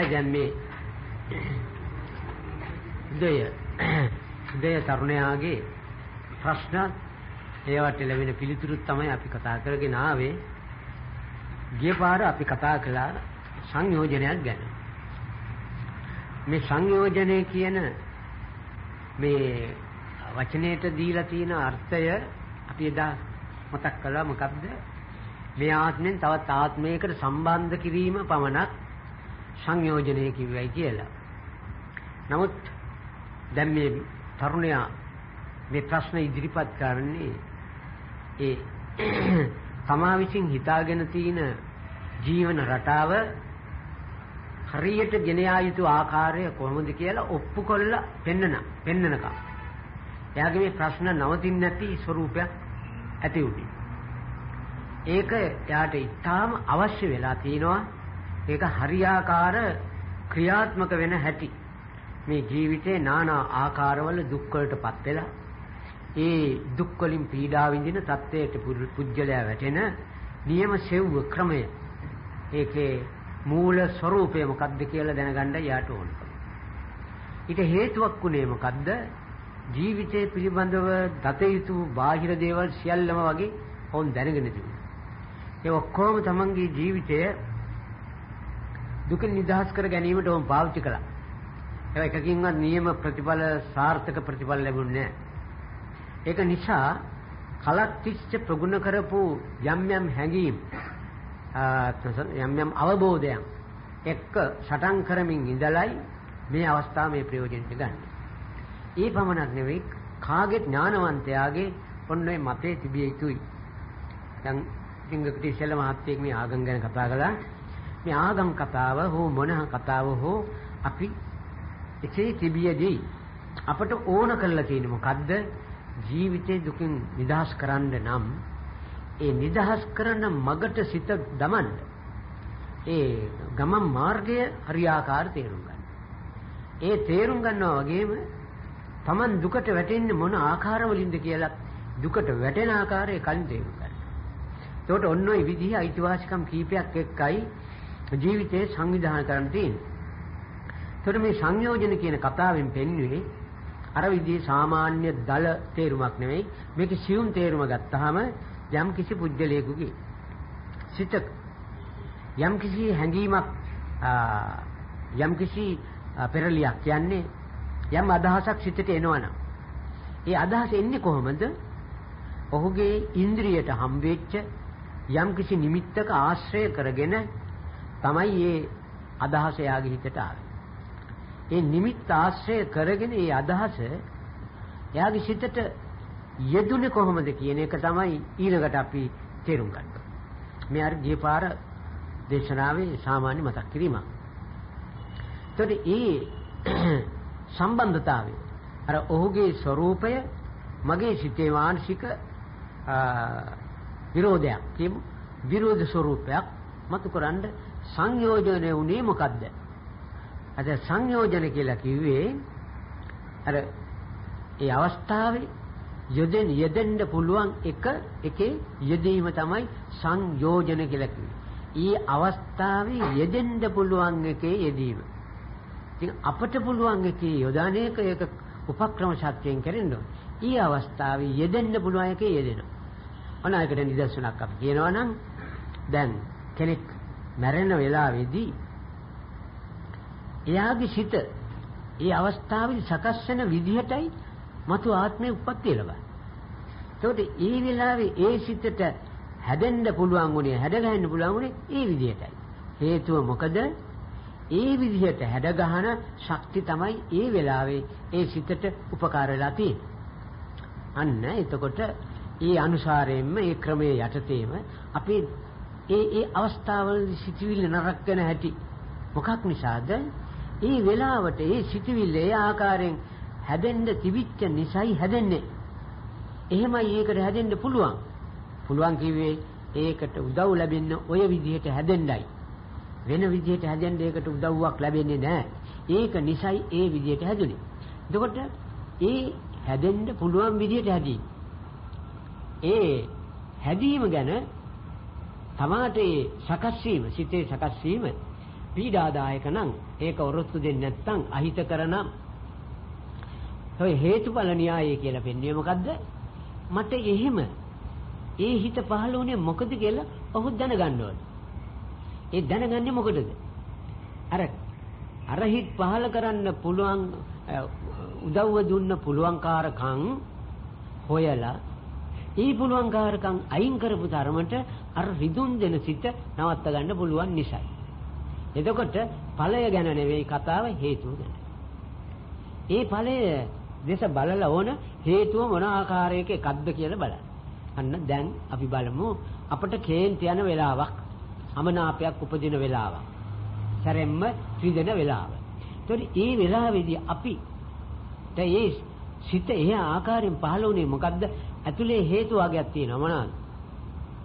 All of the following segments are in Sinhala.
හොඳයි දැන් මේ උදය තරුණයාගේ ප්‍රශ්න ඒවට ලැබෙන පිළිතුරුත් තමයි අපි කතා කරගෙන ආවේ. ගිය පාර අපි කතා කළා සංයෝජනයක් ගැන. මේ සංයෝජනය කියන මේ වචනයට දීලා තියෙන අර්ථය අපි එදා මතක් කළා. මොකක්ද? මේ ආත්මෙන් තවත් ආත්මයකට සම්බන්ධ කිරීම පමණක් සංයෝජනය කිව්වයි කියලා. නමුත් දැන් මේ තරුණයා මේ ප්‍රශ්න ඉදිරිපත් කරන්නේ ඒ තමා විසින් හිතාගෙන තියෙන ජීවන රටාව හරියට ගෙන යා යුතු ආකාරය කොහොමද කියලා ඔප්පු කරලා පෙන්නනකම්. එයාගේ මේ ප්‍රශ්න නවතින්නේ නැති ස්වරූපයක් ඇති උනේ. ඒක එයාට ඉතාම අවශ්‍ය වෙලා තිනවා. ඒක හරියාකාර ක්‍රියාත්මක වෙන හැටි. මේ ජීවිතේ নানা ආකාරවල දුක් වලටපත් වෙලා ඒ දුක් වලින් පීඩා විඳින තත්ත්වයට පුජ්‍යලයා වැටෙන නියම සෙව්ව ක්‍රමය. ඒකේ මූල ස්වરૂපය මොකක්ද කියලා දැනගන්න යාට ඕනකම. ඊට හේතුවක් උනේ මොකද්ද? ජීවිතේ පිළිබඳව දත යුතු බාහිර දේවල් සියල්ලම වගේ වොන් දැනගෙන තිබුණා. ඒ ඔක්කොම තමන්ගේ ජීවිතය දුකින් නිදහස් කර ගැනීමට වොන් පාවිච්චි කළා. ඒ එකකින්වත් නියම ප්‍රතිඵල සාර්ථක ප්‍රතිඵල ලැබුණේ නැහැ. ඒක නිසා කලක් තිස්සේ ප්‍රගුණ කරපු යම් හැඟීම් යම් අවබෝධයන් එක්ක සටන් කරමින් ඉඳලයි මේ අවස්ථාව මේ ප්‍රයෝජනෙට ගන්න. ඒ පමණක් නෙවෙයි කාගේ ඥානවන්තයාගේ ඔන්නේ මතේ තිබිය යුතුයි. දැන් සිංගකටි ඉස්සෙල්ලා මහත්තයෙක් මේ ආගම් ගැන කතා කළා. මේ ආගම් කතාව හෝ මොන කතාව හෝ අපි එසේ තිබියදී අපට ඕන කරලා තියෙන්නේ මොකද්ද? ජීවිතේ දුකින් නිදහස් කරන්න නම් ඒ නිදහස් කරන මගට සිත දමන්න. ඒ ගමන් මාර්ගය හරියාකාර තේරුම් ගන්න. ඒ තේරුම් ගන්නවා වගේම Taman දුකට වැටෙන්නේ මොන ආකාරවලින්ද කියලා දුකට වැටෙන ආකාරය කලින් තේරුම් ගන්න. එතකොට ඔන්න ඔය විදිහේ අයිතිවාසිකම් කීපයක් එක්කයි ජීවිතේ සංවිධානය කරන්න තියෙන්නේ. එතකොට මේ සංයෝජන කියන කතාවෙන් පෙන්වන්නේ අර විදිහේ සාමාන්‍ය දල තේරුමක් නෙවෙයි. මේකේ සියුම් තේරුම ගත්තාම යම් කිසි පුජ්‍යලයකගේ සිත යම් කිසි හැඟීමක් යම් කිසි පෙරලියක් කියන්නේ යම් අදහසක් සිතට එනවනම් ඒ අදහස එන්නේ කොහොමද? ඔහුගේ ඉන්ද්‍රියට හම්බෙච්ච යම් කිසි නිමිත්තක ආශ්‍රය කරගෙන තමයි මේ අදහස යාගේ හිතට ආවේ. ඒ නිමිත්ත ආශ්‍රය කරගෙන ඒ අදහස යාගේ සිතට යෙදුනේ කොහොමද කියන එක තමයි ඊළඟට අපි තේරුම් ගන්න. මේ අර ගිය පාර දේශනාවේ සාමාන්‍ය මතක් කිරීමක්. එතකොට ඒ සම්බන්ධතාවය අර ඔහුගේ ස්වરૂපය මගේ සිතේ මානසික විරෝධයක් කියමු. විරෝධ ස්වરૂපයක් මතුකරන්න සංයෝජනය වුණේ මොකද්ද? අද සංයෝජන කියලා කිව්වේ අර ඒ අවස්ථාවේ යෙදෙන්න පුළුවන් එකේ යෙදීම තමයි සංයෝජන කියලා කිව්වේ. ඊ අවස්ථාවේ යෙදෙන්න පුළුවන් එකේ යෙදීම. ඉතින් අපට පුළුවන් එකේ යොදාන එක ඒක උපක්‍රම ශක්තියෙන් කරන්න ඕනේ. ඊ අවස්ථාවේ යෙදෙන්න පුළුවන් එකේ යෙදෙනවා. අනායකට නිදර්ශනයක් අපි කියනවා නම් දැන් කෙනෙක් මැරෙන වෙලාවේදී එයාගේ සිත ඒ අවස්ථාවේ සකස් වෙන විදිහටයි මතු ආත්මේ උප්පත්තිය ලබන්නේ. ඒකට ඒ වෙලාවේ ඒ සිතට හැදෙන්න පුළුවන් උනේ හැද ගන්න පුළුවන් උනේ ඒ විදිහටයි. හේතුව මොකද? ඒ විදිහට හැද ගහන ශක්තිය තමයි ඒ වෙලාවේ ඒ සිතට උපකාර වෙලා තියෙන්නේ. අන්න එතකොට ඒ අනුසාරයෙන්ම ඒ ක්‍රමයේ යටතේම අපි ඒ අවස්ථාවවලදී සිටිවිල්ල නරක වෙන හැටි මොකක් නිසාද? ඒ වෙලාවට ඒ සිටිවිල්ල ඒ ආකාරයෙන් හැදෙන්න තිබිච්ච නිසයි හැදෙන්නේ. එහෙමයි ඒකට හැදෙන්න පුළුවන්. පුළුවන් කිව්වේ ඒකට උදව් ලැබෙන්න ඔය විදිහට හැදෙන්නයි. වෙන විදිහට හැදෙන්න ඒකට උදව්වක් ලැබෙන්නේ නැහැ. ඒක නිසයි ඒ විදිහට හැදුනේ. එතකොට ඒ හැදෙන්න පුළුවන් විදිහට හැදී. ඒ හැදීම ගැන තමාට සකස් වීම, සිතේ සකස් වීම පීඩාදායක නම් ඒක ඔරොත්තු දෙන්නේ නැත්නම් අහිතකර නම් ඔය හේතුඵල න්‍යායය කියලා පෙන්වන්නේ මොකද්ද? මට එහෙම ඒ හිත පහළ වුණේ මොකද කියලා ඔහු දැනගන්න ඕනේ. ඒ දැනගන්නේ මොකටද? අර හිත පහළ කරන්න පුළුවන් උදව්ව දුන්න පුළුවන්කාරකම් හොයලා ඒ පුළුවන්කාරකම් අයින් කරපු තරමට අර රිදුන් දෙන සිත නවත්ත ගන්න පුළුවන් නිසායි. එතකොට ඵලය ගැන නෙවෙයි කතාව හේතුව ගැන. ඒ ඵලය දේශ බලලා ඕන හේතුව මොන ආකාරයක එකක්ද කියලා බලන්න. අන්න දැන් අපි බලමු අපට කේන්ති යන වෙලාවක්, අමනාපයක් උපදින වෙලාවක්, සැරෙම්ම ත්‍රිදෙන වෙලාව. ඒතකොට ඒ වෙලාවේදී අපි ඒ සිත ඒ ආකාරයෙන් පහළ වුණේ මොකද්ද? ඇතුලේ හේතු වර්ගයක් තියෙනවා මොනවාද?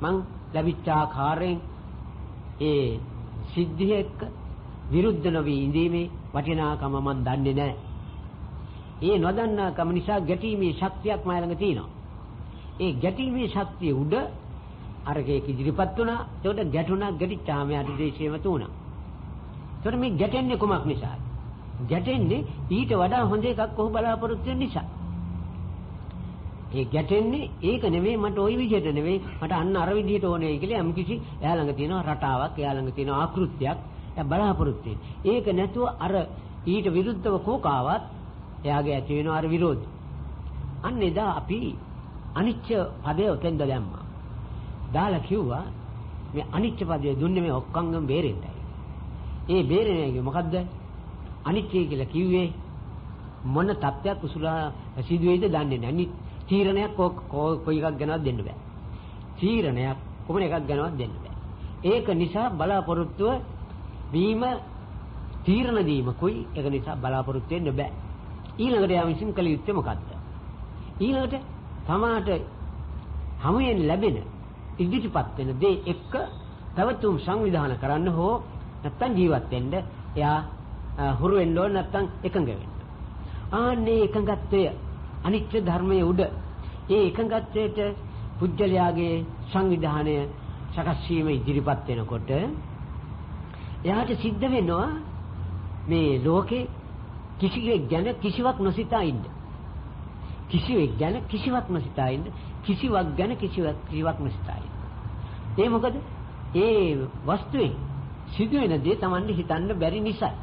මං ලැබිච්ච ආකාරයෙන් ඒ සිද්ධිය එක්ක විරුද්ධ නොවි ඉඳීමේ වටිනාකම මන් දන්නේ නැහැ. ඒ නොදන්නාකම නිසා ගැටීමේ ශක්තියක් මා ළඟ තියෙනවා. ඒ ගැටීමේ ශක්තිය උඩ අරකේ ඉදිරිපත් වුණා. ඒකට ගැටුණා, ගැටිච්චාම යට දේශේම තුණා. ඒකට මේ ගැටෙන්නේ කොමක් නිසාද? ගැටෙන්නේ ඊට වඩා හොඳ එකක් ඔහු බලාපොරොත්තු වෙන නිසා. ඒ ගැටෙන්නේ ඒක නෙමෙයි, මට ওই විදිහට නෙමෙයි, මට අන්න අර විදිහට ඕනේ කියලා යම් කිසි එයා ළඟ තියෙන රටාවක්, එයා ළඟ තියෙන ආකෘතියක් එයා බලාපොරොත්තු වෙන්නේ. ඒක නැතුව අර ඊට විරුද්ධව කෝකාවත් එයාගේ ඇති වෙන අර විරෝධය. අන්න එදා අපි අනිච්ච පදය උතෙන්ද දැම්මා. දාලා කිව්වා මේ අනිච්ච පදය දුන්නේ මේ ඔක්කොංගම බේරෙන්නයි. ඒ බේරෙන්නේ මොකද්ද? අනිච්චය කියලා කිව්වේ මොන තත්ත්වයක් උසුලා සිදුවේද දන්නේ නැහැ. තීරණයක් කොයි එකක් ගැනවත් දෙන්න බෑ. තීරණයක් කොමන එකක් ගැනවත් දෙන්න බෑ. ඒක නිසා බලාපොරොත්තුව වීම තීරණ දීම කොයි එක නිසා බලාපොරොත්තු වෙන්න බෑ. ඊළඟට යා විසින් කළ යුත්තේ මොකද්ද? ඊළඟට තමාට හමුවෙන් ලැබෙන ඉදිරිපත් වෙන දේ එක්ක පැවතුම් සංවිධානය කරන්න හෝ නැත්තම් ජීවත් වෙන්න එයා හුරු වෙන්න ඕන, නැත්තම් එකඟ වෙන්න. ආන්නේ එකඟත්වය අනිත්‍ය ධර්මයේ උඩ ඒ එකඟත්වයට පුජ්‍යලයාගේ සංවිධානය සකස් වීම ඉදිරිපත් වෙනකොට එයාට සිද්ධ වෙනවා මේ ලෝකේ කිසිවෙක් ගැන කිසිවක් නොසිතා ඉන්න. කිසිවෙක් ගැන කිසිවක් නොසිතා ඉන්න. කිසිවක් ගැන කිසිවක් නොසිතා ඉන්න. ඒ මොකද? ඒ වස්තුවේ සිදුවෙන දේ Tamanne හිතන්න බැරි නිසා.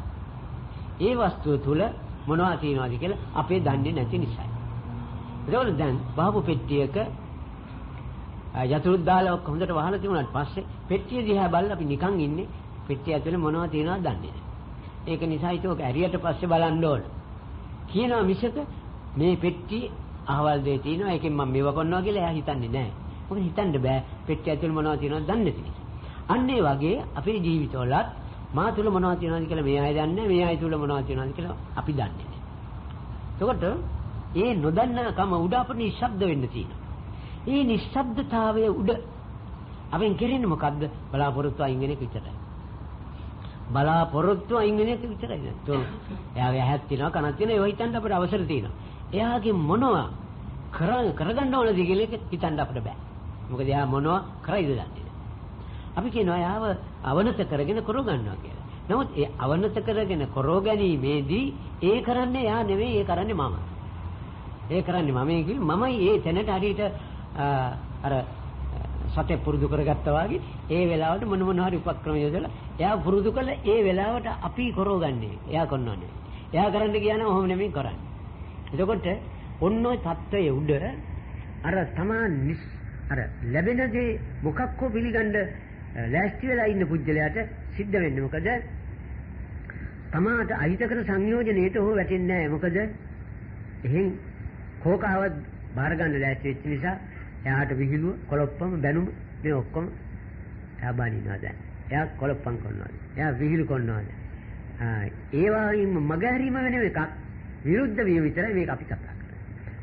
ඒ වස්තුව තුල මොනවද තියෙනවද කියලා අපේ දන්නේ නැති නිසා. ඒකවල දැන් බාහුව පෙට්ටියක යතුරුත් දාලා ඔක්කොම හොඳට වහලා තිබුණාට පස්සේ පෙට්ටිය දිහා බලලා අපි නිකන් ඉන්නේ. පෙට්ටිය ඇතුලේ මොනවද තියෙනවද දන්නේ නැහැ. ඒක නිසා ඒක ඇරියට පස්සේ බලන්න ඕන. කියනවා මිසක මේ පෙට්ටිය අහවල් දෙය තියෙනවා, ඒකෙන් මම මේව කරනවා කියලා එයා හිතන්නේ නැහැ. මොකද හිතන්න බෑ, පෙට්ටිය ඇතුලේ මොනවද තියෙනවද දන්නේ නැති නිසා. අන්න ඒ වගේ අපේ ජීවිතවලත් මා තුල මොනවද තියෙනවද කියලා මේ අය දන්නේ නැහැ, මේ අය තුල මොනවද තියෙනවද කියලා අපි දන්නේ නැහැ. එතකොට ඒ නොදන්නාකම උඩ අපේ නිශ්ශබ්ද වෙන්න තියෙනවා. ඒ නිශ්ශබ්දතාවයේ උඩ අපෙන් කෙරෙන්නේ මොකද්ද? බලාපොරොත්තු අයින් වෙන එක විතරයි. බලාපොරොත්තු අයින් වෙන එක විතරයි. તો එයාගේ ඇහක් තියෙනවා, කනක් තියෙනවා, ඒව හිතන්න අපිට අවසර තියෙනවා. එයාගේ මොනවා කරගන්න ඕනද කියලා හිතන්න අපිට බෑ. මොකද එයා මොනවා කරයිද දන්නේ නැහැ. අපි කියනවා එයාව අවනත කරගෙන කරව ගන්නවා කියලා. නමුත් ඒ අවනත කරගෙන කරව ගැනීමේදී ඒ කරන්නේ එයා නෙවෙයි, ඒ කරන්නේ මම. ඒ කරන්නේ මමයි ඒ තැනට හරියට අර සතේ පුරුදු කරගත්තා වගේ ඒ වෙලාවට මොන හරි උපක්‍රම යොදලා එයා පුරුදු කළා. ඒ වෙලාවට අපි කරවගන්නේ එයා කරනවනේ. එයා කරන්න කියනවා ඔහොම නෙමෙයි කරන්නේ. එතකොට ඔන්න ඔය தත්ත්වයේ උඩ අර තමන් අර ලැබෙන දේ මොකක්කෝ පිළිගන්න ලෑස්ති වෙලා ඉන්න පුජ්‍යලයට සිද්ධ වෙන්නේ මොකද? තමාට අහිතකර සංයෝජනයේට හෝ වැටෙන්නේ නැහැ. මොකද එහෙන් කෝකාවත් බාර ගන්න ලෑස්ති වෙච්ච නිසා එයාට විහිළුව, කොලොප්පම, බැනුම මේ ඔක්කොම එයා බානිනවා දැන්. එයා කොලොප්පම් කරනවා. එයා විහිළු කරනවා. ඒ වගේම මගහැරීම වෙන එකක් විරුද්ධ වීම විතරයි මේක අපි කතා කරන්නේ.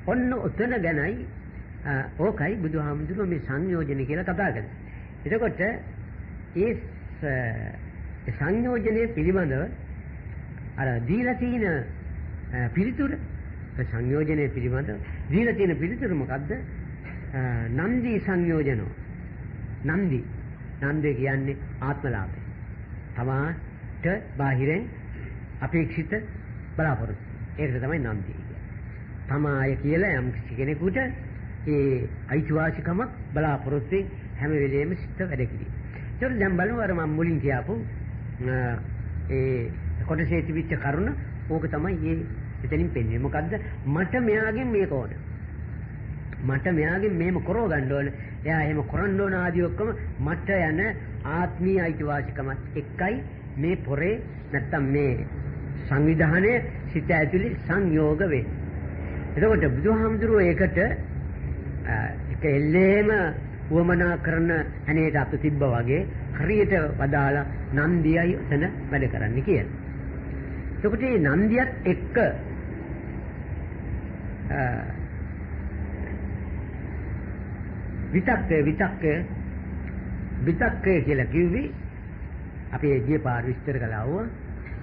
ඔන්න ඔතන ගැනයි ඕකයි බුදුහාමුදුරුවෝ මේ සංයෝජන කියලා කතා කරන්නේ. එතකොට ඒ සංයෝජනයේ පිළිබඳව අර දීලා තියෙන පිළිතුර, සංයෝජනයේ පිළිබඳව දීලා තියෙන පිළිතුර මොකද්ද? නන්දි සංයෝජනෝ. නන්දි කියන්නේ ආත්මලාභය. තමා බාහිරෙන් අපේක්ෂිත බලාපොරොත්තු. ඒකට තමයි නන්දිය කියන්නේ. තමාය කියලා යම් කෙනෙකුට ඒ අයිතිවාසිකමක් බලාපොරොත්තුෙන් හැම වෙලෙම සිත වැඩ කිරීම. ඒතකොට දැන් බලමු අර මම මුලින් කියපු ඒ කොටසේ තිබිච්ච කරුණ ඕක තමයි මේ එතනින් පෙන්වන්නේ. මොකද්ද? මට මෙයාගෙන් මේක ඕන. මට මෙයාගෙන් මේම කරව ගන්න ඕන. එයා එහෙම කරන්න ඕන ආදී ඔක්කොම මට යන ආත්මීය අයිතිවාසිකමත් එක්කයි මේ පොරේ නැත්තම් මේ සංවිධානයේ සිත ඇතුලේ සංයෝග වෙන්නේ. එතකොට බුදුහාමුදුරුවෝ ඒකට එක එල්ලේම වමනා කරන අනේට අත තිබ්බා වගේ හරියට වදාලා නන්දියයි එතන වැඩ කරන්න කියලා. එතකොට මේ නන්දියත් එක්ක විතක්කය කියලා කිව්වි අපි ඒ පාර විස්තර කළා.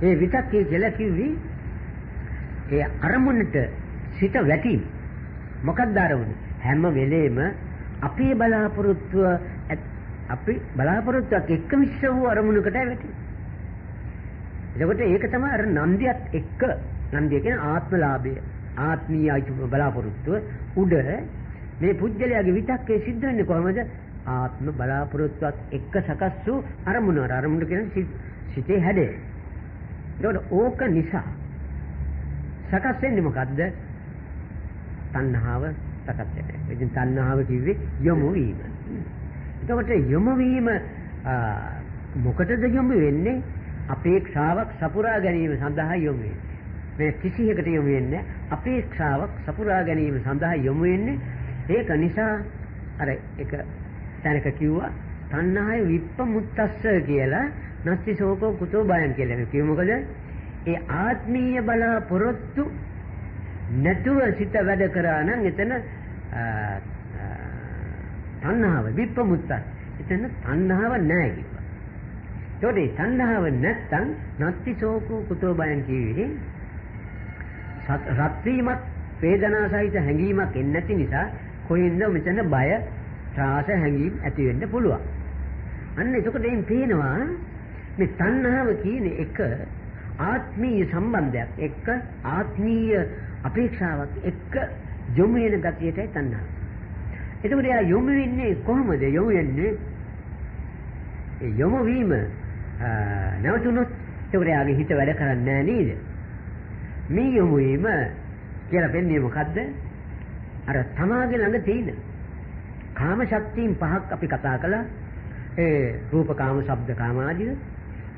ඒ විතක්කය කියලා කිව්වි ඒ අරමුණට සිත වැටීම. මොකක්ද අරමුණ? හැම වෙලේම අපේ බලාපොරොත්තුවක් එක්ක මිශ්‍ර වූ අරමුණකට වැටෙනවා. එතකොට ඒක තමයි අර නන්දියත් එක්ක නන්දිය කියන ආත්මලාභය ආත්මීය බලාපොරොත්තුව උඩ මේ පුජ්‍යලයාගේ විතක්කේ සිද්ධ වෙන්නේ කොහොමද? ආත්ම බලාපොරොත්තුවක් එක්ක සකස් වූ අරමුණ. අරමුණ කියන්නේ සිතේ හැඩය. ඒකට ඕක නිසා සකස් වෙන්නේ මොකද්ද? තණ්හාව සකස් වෙනවා. ඉතින් තණ්හාව කිව්වේ යොමු වීම. එතකොට යොමු වීම මොකටද යොමු වෙන්නේ? අපේක්ෂාවක් සපුරා ගැනීම සඳහා යොමු වෙන්නේ. මේ කිසියකට යොමු වෙන්නේ අපේක්ෂාවක් සපුරා ගැනීම සඳහා යොමු වෙන්නේ. ඒක නිසා අර එක තැනක කිව්වා තණ්හාය විප්පමුත්තස්ස කියලා නැති ශෝකෝ කුතෝ බයං කියලා. මේ කිව්ව මොකද? ඒ ආත්මීය බලාපොරොත්තු නැතුව සිත වැඩ කරා නම් එතන තණ්හාව විප්පමුත්තස්. එතන තණ්හාව නැහැ කිව්වා. ඒකේ තණ්හාව නැත්තම් නැති ශෝකෝ කුතෝ බයං කිව්වේ රත්වීමක් වේදනා සහිත හැඟීමක් එන්නේ නැති නිසා කොහෙන්ද මෙතන බය ත්‍රාස හැඟීම් ඇති වෙන්න පුළුවන්. අන්න එතකොට එයින් පේනවා මේ තණ්හාව කියන්නේ එක ආත්මීය සම්බන්ධයක් එක්ක ආත්මීය අපේක්ෂාවක් එක්ක යොමු වෙන ගතියටයි තණ්හාව. එතකොට එයා යොමු වෙන්නේ කොහොමද? යොමු වෙන්නේ ඒ යොමු වීම නැවතුනොත් එතකොට එයාගේ හිත වැඩ කරන්නේ නැහැ නේද? මේ යොමු වීම කියලා වෙන්නේ මොකද්ද? අර තමාගේ ළඟ තියෙන කාම ශක්තියින් පහක් අපි කතා කළා. ඒ රූප කාම, ශබ්ද කාම ආදී.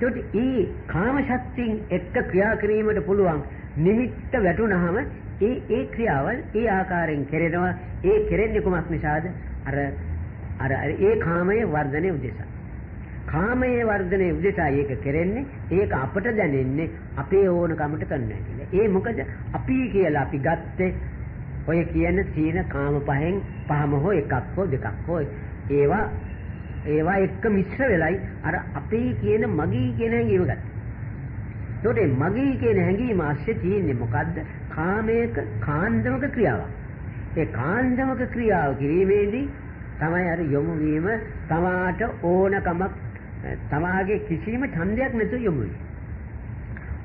ඒකට ඒ කාම ශක්තියින් එක්ක ක්‍රියා කිරීමට පුළුවන් නිමිත්ත වැටුනහම ඒ ක්‍රියාවල් ඒ ආකාරයෙන් කෙරෙනවා. ඒ කෙරෙන්නේ කොමක් නිසාද? අර ඒ කාමයේ වර්ධනයේ උදෙසා. කාමයේ වර්ධනයේ උදෙසා ඒක කෙරෙන්නේ. ඒක අපට දැනෙන්නේ අපේ ඕනකමට කරනවා කියලා. ඒ මොකද අපි කියලා අපි ගත්තේ ඔය කියන සීන කාම පහම හෝ එකක් හෝ දෙකක් හෝ ඒවා එක්ක මිශ්‍ර වෙලයි අර අපේ කියන මගී කියන හැඟීම ගත්තා. ඒකට මගී කියන හැඟීම ASCII තියෙන්නේ මොකද්ද? කාමයක කාන්දමක ක්‍රියාවක්. ඒ කාන්දමක ක්‍රියාව කිරීමේදී තමයි අර යොමු වීම තමාට ඕනකමක් තමාගේ කිසිම ඡන්දයක් නැතුව යොමු වෙන්නේ.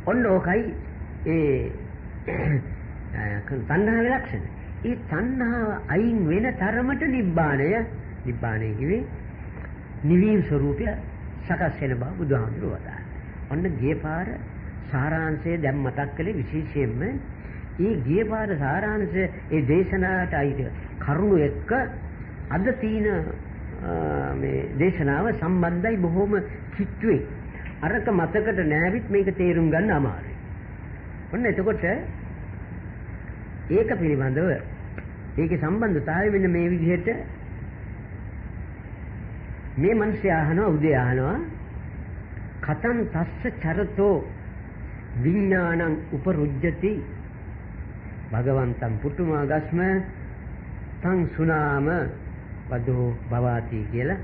ඔන්න ඕකයි ඒ තණ්හාවේ ලක්ෂණ. ඒ තණ්හාව අයින් වෙන තරමට නිබ්බාණය කිව්වේ නිවීම ස්වરૂපය සකස් වෙන බව බුදුහාමුදුරුවෝ වදාළා. ඔන්න ගිය පාර සාරාංශය දැන් මතක් කළේ විශේෂයෙන්ම ඒ ගිය පාර සාරාංශය ඒ දේශනාවට අයිති කරුණු එක්ක අද තියෙන මේ දේශනාව සම්බන්ධයි බොහොම කිට්ටුවේ. අරක මතකට නැවිත් මේක තේරුම් ගන්න අමාරුයි. ඔන්න එතකොට ඒක පිළිබඳව ඒකේ සම්බන්ධතාවය මෙන්න මේ විදිහට මේ මිනිස්සු අහනවා උදේ අහනවා කතං තස්ස චරතෝ විඥානං උපරුජ්ජති භගවන්තං පුතුමාගස්ම තං සුනාම වදෝ භවාති කියලා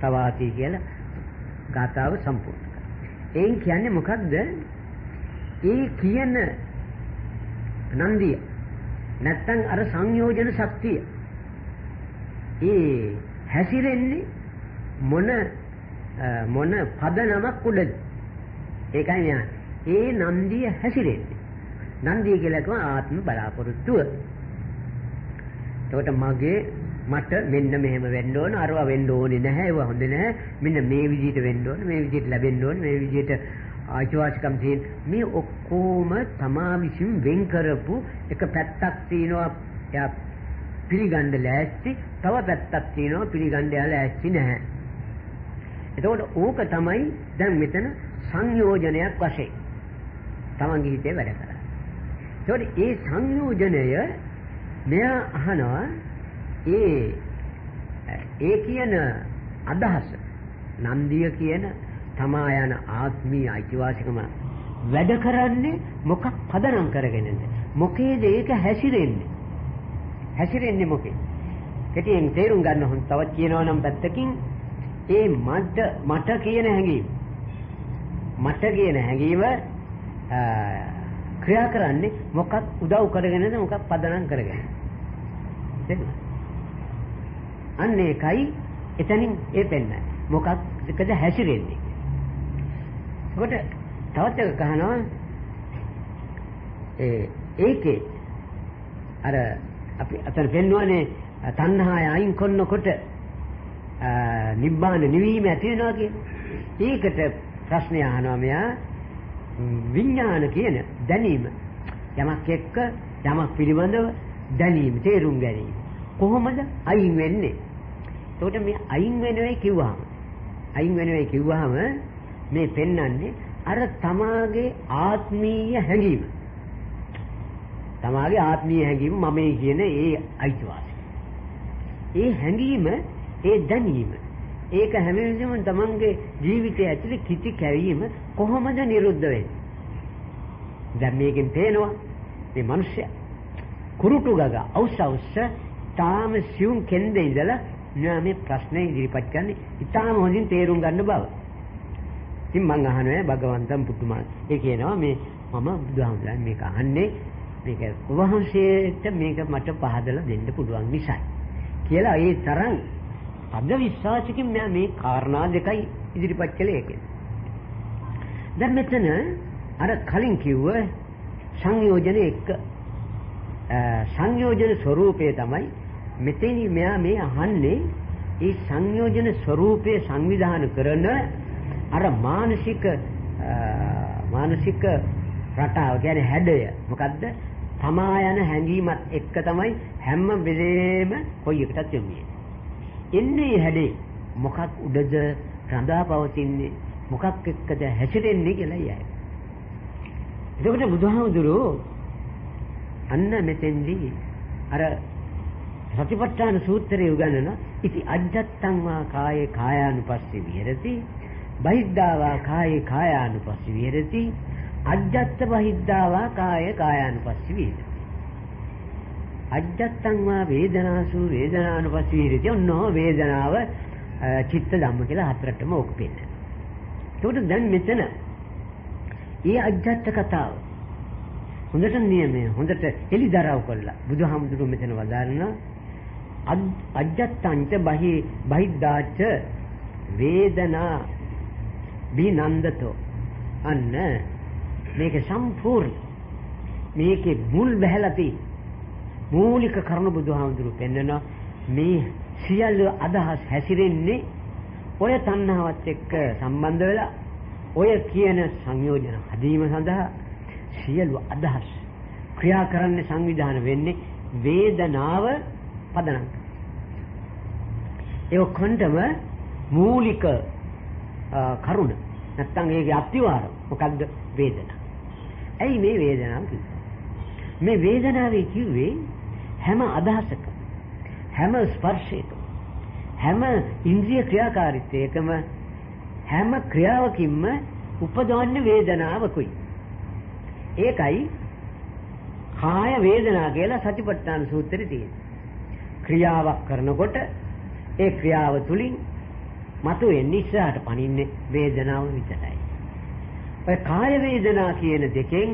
තවාති කියලා ගාතාව සම්පූර්ණ කරනවා. එයින් කියන්නේ මොකද්ද? ඒ කියන නන්දිය නැත්තම් අර සංයෝජන ශක්තිය ඒ හැසිරෙන්නේ මොන පදනමක් උඩද? ඒකයි මෙයා. ඒ නන්දිය හැසිරෙන්නේ. නන්දිය කියලා කියව ආත්ම බලාපොරොත්තුව. ඒකට මට මෙන්න මෙහෙම වෙන්න ඕන, අරවා වෙන්න ඕනේ නැහැ, ඒවා හොඳ නැහැ. මෙන්න මේ විදිහට වෙන්න ඕන, මේ විදිහට ලැබෙන්න ඕන, මේ විදිහට ආචාර්යකම් තියෙන මේ ඔක්කොම තමා විසින් වෙන් කරපු එක පැත්තක් තියෙනවා. එයා පිළිගන්න ලෑස්ති, තව පැත්තක් තියෙනවා පිළිගන්න යා ලෑස්ති නැහැ. එතකොට ඕක තමයි දැන් මෙතන සංයෝජනයක් වශයෙන් තමන්ගේ හිතේ වැඩ කරන්නේ. ඒකට ඒ සංයෝජනය මෙයා අහනවා ඒ කියන අදහස නන්දිය කියන තමා යන ආත්මීය අයිතිවාසිකම වැඩ කරන්නේ මොකක් පදනම් කරගෙනද? මොකේද ඒක හැසිරෙන්නේ? හැසිරෙන්නේ මොකේ? කෙටියෙන් තේරුම් ගන්න හොන් තවත් කියනවා නම් පැත්තකින් ඒ මට කියන හැඟීම ක්‍රියා කරන්නේ මොකක් උදව් කරගෙනද මොකක් පදනම් කරගෙන? අන්න ඒකයි එතනින් ඒ පෙන්නන්නේ. මොකක්ද හැසිරෙන්නේ? ඒකට තවත් එක කහනවා ඒකේ අර අපි අතන පෙන්වන්නේ තණ්හාය අයින් කරනකොට නිබ්බාන නිවීම ඇති වෙනවා කියන්නේ. ඒකට ප්‍රශ්නය අහනවා මෙයා විඥාන කියන දැනීම යමක් එක්ක යමක් පිළිබඳව දැනීම තේරුම් ගැනීම කොහොමද අයින් වෙන්නේ? එතකොට මේ අයින් වෙනවයි කිව්වහම මේ පෙන්වන්නේ අර තමාගේ ආත්මීය හැඟීම. තමාගේ ආත්මීය හැඟීම මමයි කියන ඒ අයිතිවාසිකම. ඒ හැඟීම ඒ දැනීම ඒක හැම වෙලෙම තමන්ගේ ජීවිතයේ ඇතුලේ කිති කැවීම කොහොමද නිරුද්ධ වෙන්නේ? දැන් මේකෙන් පේනවා මේ මිනිස්සයා කුරුටු ගග අවශ්‍ය තාම සියුම් කෙන්දේ ඉඳලා මේ ප්‍රශ්නේ ඉදිරිපත් කරන්නේ ඉතාම හොඳින් තේරුම් ගන්න බව. ඉතින් මං අහනවා භගවන්තම් පුතුමා. ඒ කියනවා මේ මම බුදුහාමුදුරන් මේක අහන්නේ මේක වහන්සේට මේක මට පහදලා දෙන්න පුළුවන් නිසායි කියලා ඒ තරම් අද විශ්වාසකින් මම මේ කාරණා දෙකයි ඉදිරිපත් කළේ ඒකේ. දැන් මෙතන අර කලින් කිව්ව සංයෝජන එක්ක සංයෝජන ස්වરૂපය තමයි මෙතෙනි මෙයා මේ අහන්නේ. ඒ සංයෝජන ස්වરૂපයේ සංවිධාන කරන අර මානසික රටාව කියන්නේ හැඩය මොකද්ද? තමා යන හැඟීමත් එක්ක තමයි හැම වෙලේම කොයි එකටත් යන්නේ. එන්නේ හැඩේ මොකක් උඩද රඳා පවතින්නේ මොකක් එක්කද හැසිරෙන්නේ කියලා යයි. එතකොට බුදුහාමුදුරුවෝ අන්න මෙතෙන්දී අර සතිපට්ඨාන සූත්‍රයේ උගන්වන ඉති අජ්ජත්තං වා කායේ කායානුපස්සී විහෙරති බහිද්ධා වා කායේ කායානුපස්සී විහෙරති අජ්ජත්ත බහිද්ධා වා කායේ කායානුපස්සී විහෙරති අජ්ජත්තං වා වේදනාසු වේදනානුපස්සී විහෙරති ඔන්නෝ වේදනාව චිත්ත ධම්ම කියලා හතරටම ඕක පෙන්නන. ඒකට දැන් මෙතන ඒ අජ්ජත්ත කතාව හොඳට නියමයි හොඳට එලිදරව් කළා. බුදුහාමුදුරුවෝ මෙතන වදාරනවා අජ්ජත්තංච බහිද්ධාච වේදනා විනන්දතෝ. අන්න මේක සම්පූර්ණ මේකේ මුල් බැහැලා තියෙන මූලික කරුණු බුදුහාමුදුරුවෝ පෙන්නනවා. මේ සියලු අදහස් හැසිරෙන්නේ ඔය තණ්හාවත් එක්ක සම්බන්ධ වෙලා ඔය කියන සංයෝජන හදීම සඳහා සියලු අදහස් ක්‍රියා කරන්න සංවිධාන වෙන්නේ වේදනාව පදනම්. ඒ ඔක්කොන්ටම මූලික කරුණ නැත්තම් ඒකේ අත්‍යවාර මොකද්ද? වේදනාව. ඇයි මේ වේදනාව කිව්වේ? මේ වේදනාවේ කිව්වේ හැම අදහසක හැම ස්පර්ශයකම හැම ඉන්ද්‍රිය ක්‍රියාකාරීත්වයකම හැම ක්‍රියාවකින්ම උපදවන්නේ වේදනාවකුයි. ඒකයි කාය වේදනා කියලා සතිපට්ඨාන සූත්‍රයේ තියෙන්නේ. ක්‍රියාවක් කරනකොට ඒ ක්‍රියාව තුලින් මතුවෙන්නේ ඉස්සරහට පනින්නේ වේදනාව විතරයි. ඔය කාය වේදනා කියන දෙකෙන්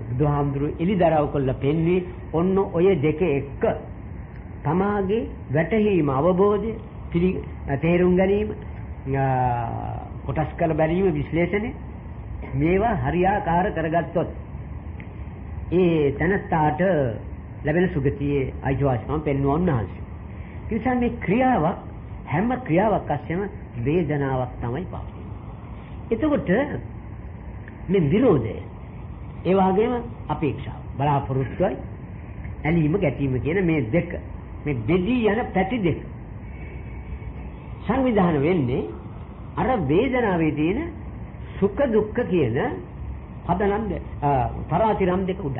බුදුහාමුදුරුවෝ එලිදරව් කළා පෙන්වන්නේ ඔන්න ඔය දෙක එක්ක තමාගේ වැටහීම අවබෝධය තේරුම් ගැනීම කොටස් කළ බැලීම විශ්ලේෂණය මේවා හරියාකාර කරගත්තොත් ඒ තනත්තාට ලැබෙන සුගතියේ අයිතිවාසිකම් පෙන්වන්න උන්වහන්සේ. ඒ නිසා මේ ක්‍රියාවක් හැම ක්‍රියාවක් අස්සෙම වේදනාවක් තමයි පවතින්නේ. එතකොට මේ විරෝධය ඒ වගේම අපේක්ෂාව බලාපොරොත්තුයි ඇලීම ගැටීම කියන මේ දෙක මේ දෙදී යන පැති දෙක සංවිධානය වෙන්නේ අර වේදනාවේ තියෙන සුඛ දුක්ඛ කියන පදනම් පරාතිරම් දෙක උඩ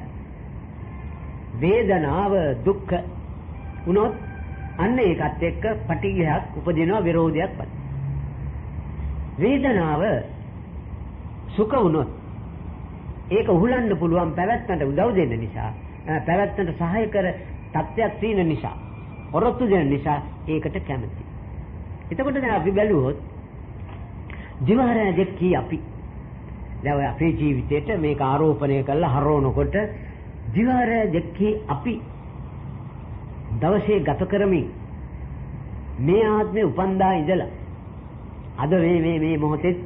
වේදනාව දුක්ඛ උනොත් අන්න ඒකත් එක්ක පටිඝයක් උපදිනවා විරෝධයක් පත් වේදනාව සුඛ උනොත් ඒක උහුලන්න පුළුවන් පැවැත්මට උදව් දෙන්න නිසා පැවැත්මට සහාය කර තත්ත්වයක් තියෙන නිසා ඔරොත්තු දෙන නිසා ඒකට කැමති. එතකොට දැන් අපි බැලුවොත් දිවහරය දෙකී අපි දැන් අපේ ජීවිතේට මේක ආරෝපණය කරලා හරවනකොට දිවහරය දෙකී අපි දවසේ ගත කරමින් මේ ආත්මේ උපන්දා ඉඳලා අද මේ මොහොතේ